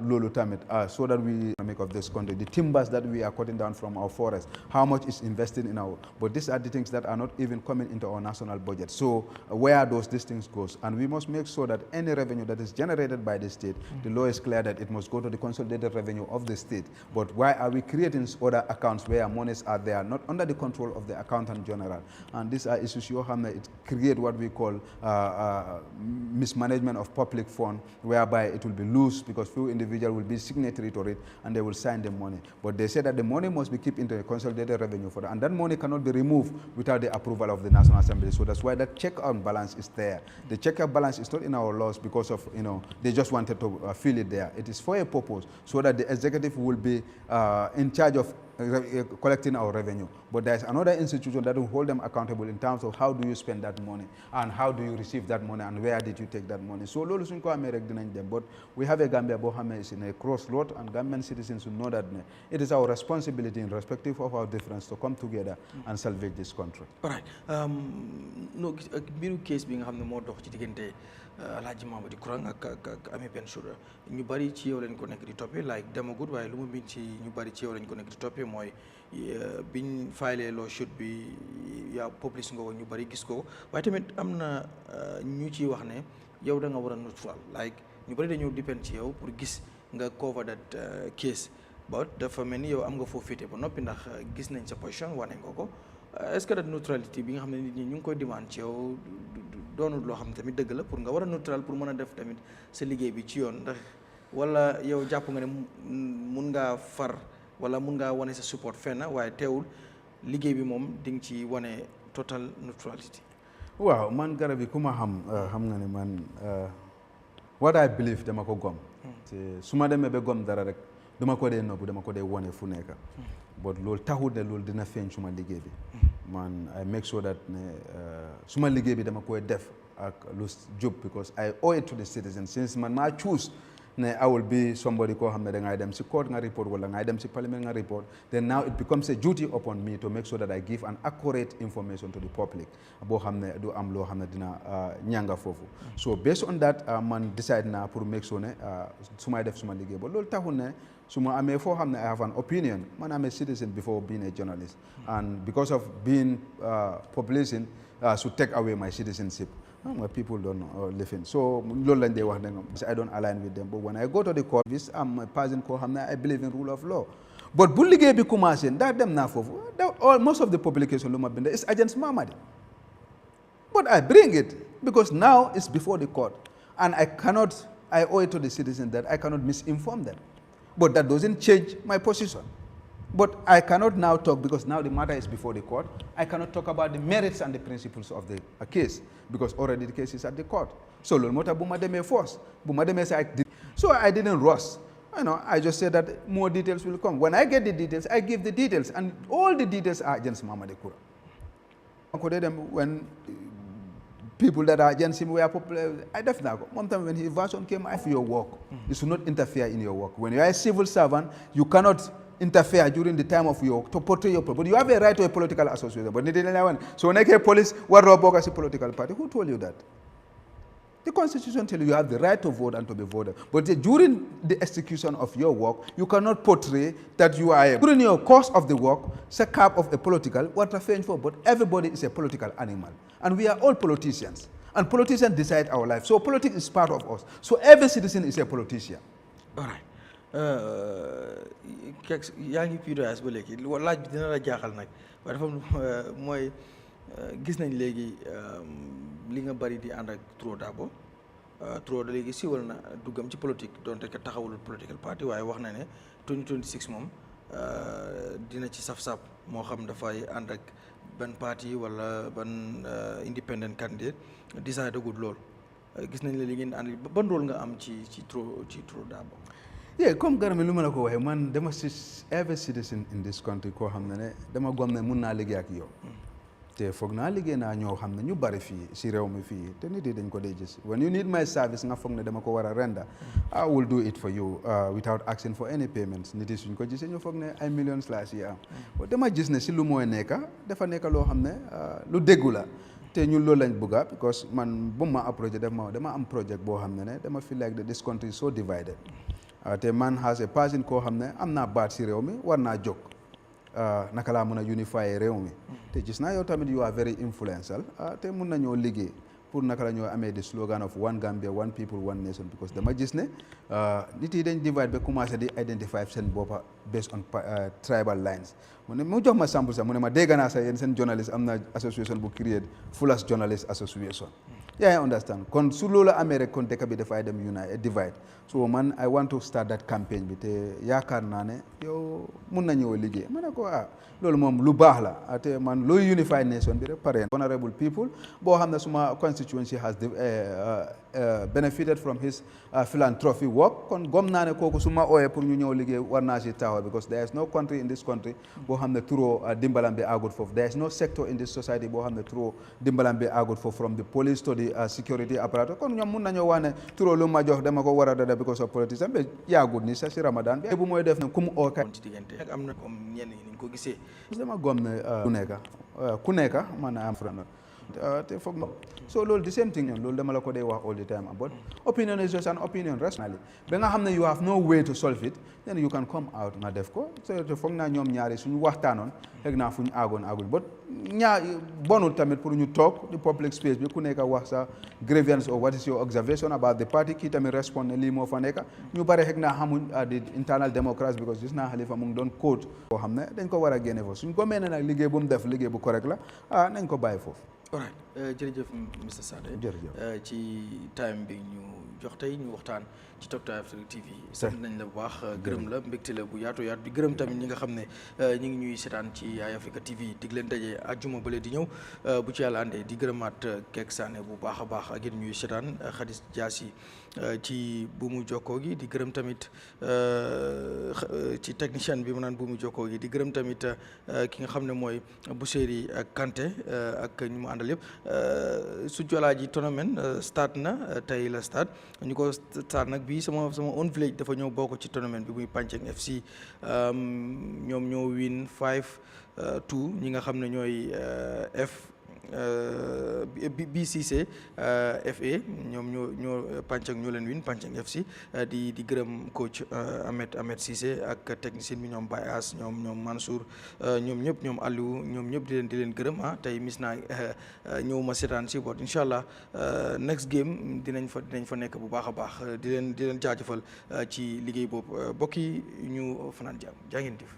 Lulu Tamit, so that we make of this country. The timbers that we are cutting down from our forests, how much is invested in our, but these are the things that are not even coming into our national budget. So where these things goes, and we must make sure that any revenue that is generated by the state, the law is clear that it must go to the consolidated revenue of the state. But why are we creating other accounts where monies are there, not under the control of the accountant general? And these are issues you have, it create what we call mismanagement of public fund, whereby it will be loose because few individuals will be signatory to it and they will sign the money. But they say that the money must be kept into the consolidated revenue for that, and that money cannot be removed without the approval of the National Assembly. So that's why that check and balance is there. The check and balance is not in our laws because of, they just wanted to feel it there. It is for a purpose so that the executive will be in charge of collecting our revenue. But there's another institution that will hold them accountable in terms of how do you spend that money and how do you receive that money and where did you take that money. So lolu suñ ko amé rek dinañ dem, but we have a Gambia bo xamé is in a crossroad, and Gambian citizens should know that it is our responsibility in respective of our difference to come together and salvage this country. All right. No biru case bi nga xamné mo dox ci digënté Alhaji Mamadi Kurang ak Ami Bensouda ñu bari ci yow lañ ko nekk di toppee like demagut waaye lu mu bind ci ñu bari ci yow lañ ko nekk di toppee mooy biñ filé lawsuit bi yaa publish nga ko ñu bari gis ko waaye tamit am na ñu ciy wax ne yow da nga war a neutral like ñu bari dañoo depend ci yow pour gis nga cover that case but dafa mel ni yow am nga foo féete ba noppi ndax gis nañ sa position wane nga ko est-ce que that neutralité bi nga xam ne nit ñi ñu ngi koy demande ci yow doonul loo xam ne tamit dëgg la pour nga war a neutral pour mën a def tamit sa liggéey bi ci yoon ndax wala yow jàpp nga ne mun ngaa far wala mun ngaa wane sa support fenn waaye teewul liggéey bi moom di nga ci wane total neutrality. waaw man garab yi ku ma xam nga ne man what I believe dama ko gom te su ma demee ba gom dara rek dama ko dee nobbu dama ko dee wane fu nekk but loolu taxul ne loolu dina feeñ suma liggéey bi man I make sure that ne suma liggéey bi dama koy def ak lu jub because I owe it to the citizens since man maa choose ne I will be somebody koo xam ne da ngay dem si court nga report wala ngay dem si parliament nga report, then now it becomes a duty upon me to make sure that I give an accurate information to the public boo xam ne du am loo xam ne dina ñanga foofu. So based on that man decide naa pour make sure ne su may def suma liggéey ba loolu taxul ne su ma amee foo xam ne I have an opinion man am a citizen before being a journalist, and because of being publishing should take away my citizenship. People don't live in. So I don't align with them. But when I go to the court, I'm a person I believe in rule of law. But bullige bi commencé that them na fofu. Most of the publication is against Mamadi. But I bring it because now it's before the court, and I owe it to the citizens that I cannot misinform them. But that doesn't change my position. But I cannot now talk because now the matter is before the court. I cannot talk about the merits and the principles of the case because already the case is at the court. So so I didn't rush. I just said that more details will come. When I get the details, I give the details, and all the details are against Mamadi Kura. When people that are against him were popular, I definitely. One time when his version came, I feel your work. You should not interfere in your work. When you are a civil servant, you cannot interfere during the time of your to portray your but you have a right to a political association. But so when I get police, what Roboga is a political party? Who told you that? The Constitution tells you have the right to vote and to be voted. But during the execution of your work, you cannot portray that you are during your course of the work, set cap of a political, what are saying for, but everybody is a political animal. And we are all politicians. And politicians decide our life. So politics is part of us. So every citizen is a politician. All right. Kexx yaa ngi PDOIS ba léegi laaj bi dina la jaaxal nag waaye dafa mooy gis nañ léegi li nga bari di ànd ak Turo Darboe Turo léegi siiwal na duggam ci politique donte que taxawulul political party waaye wax na ne 2026 moom dina ci saf-saf moo xam dafay ànd ak ban parti wala ban independent candidate décide gud lool gis nañ la li ngeen ànd ban rôle nga am ci Turo Darboe. Yeah, comme garmi lu ma la ko waxee man dama si every citizen in this country koo xam ne dama gom ne mun naa liggéey ak yow te foog naa liggéey naa ñoo xam ne ñu bari fii si réew mi fii te nit yi dañ ko dee gis when you need my service nga foog ne dama ko war a render I will do it for you without asking for any payments nit yi suñ ko gisee ñu foog ne ay millions laa si am dama gis ne si lu mooy nekka dafa nekka loo xam ne lu déggu la te ñun loolu lañ bëgga because man bu ma approché dama am project boo xam ne dama feel like that this country is so divided te man has a person koo xam ne am naa baat si réew mi war naa jóg naka laa mën a unify réew mi te gis naa yow tamit you are very influential te mun nañoo liggéey pour naka la ñoo amee the slogan of one Gambia one people one nation because dama gis ne nit yi dañ divide ba commencé di identify seen boppa based on tribal lines mu jox ma sample sax mu ne ma dégg naa sax yéen seen journalist am na association bu create Fullers Journalist Association yaa understand kon su loolu amee rek kon dëkk bi dafay dem unite divide so man I want to start that campaign bi te yaakaar naa ne yow mun nañoo liggéey ma ne ko loolu moom lu baax la te man looy unified nation bi rek pare honorable people boo xam ne suma constituency has benefited from his philanthropy work kon gom naa ne kooku suma ooyee pour ñu ñëw liggéey war naa si taxaw because there is no country in this country boo xam ne Turo dimbalam bi àggut foofu there is no sector in this society boo xam ne Turo dimbalam bi àggut foofu from the police to the security apparatus kon ñoom mun nañoo wax ne Turo lu ma jox dama ko war a dada because of politician bi yàggut ni sa si Ramadan bi bu mooy def ne ku mu oo kay ci diggante ak am na comme ñenn ñi niñ ko gisee dama gom ne ku nekka man am friend te foog na so loolu the same thing loolu dama la ko dee wax all the time but opinion is just an opinion rationally ba nga xam ne you have no way to solve it then you can come out nga def ko te foog naa ñoom ñaari suñu waxtaanoon xëy naa fu ñu aagoon but bonul tamit pour ñu toog di public space bi ku nekk wax sa grievance or what is your observation about the party kii tamit respond ne lii moo fa nekk ñu bare xëy naa xamuñ the internal democracy because gis naa Halifa mu ngi doon code boo xam ne dañ ko war a génne foofu suñ ko mel ne nag liggéey bu mu def liggéey bu correct la nañ ko bàyyi foofu. alright jërëjëf Mr Sanneh jërëjëf ci time bi ñu jox tey ñu waxtaan ci Contractual TV sant nañ la bu baax gërëm la mbégte la bu yaatu yaatu di gërëm tamit ñi nga xam ne ñu ngi ñuy seetaan ci Eyeafrica TV dig leen daje àjjuma bële di ñëw bu ci yàlla àndee di gërëmaat Kexx Sanneh bu baax a baax ak yéen ñuy seetaan Xadis Jaasi ci buumu jokkoo gi di gërëm tamit ci technicien bi mu naan buumu jokkoo gi di gërëm tamit ki nga xam ne mooy Buseri ak Kanté ak ñu mu àndal yëpp su jolaa ji tournament start na tey la start ñu ko start nag bii sama own village dafa ñëw bokk ci tournament bi muy Panceng FC ñoom ñoo win 5-2 ñi nga xam ne ñooy BCC FA ñoom ñoo Panceng ñoo leen win Panceng FC di gërëm coach Ahmed Cissé ak technicien bi ñoom Baye As ñoom Mansour ñoom ñëpp ñoom Aliou ñoom ñëpp di leen gërëm tey mis naa ñëw ma seetaan si boot incha allah next game dinañ fa nekk bu baax a baax di leen jaajëfal ci liggéey boobu bokk yi ñu fanaan jàmm jaa ngeen jëf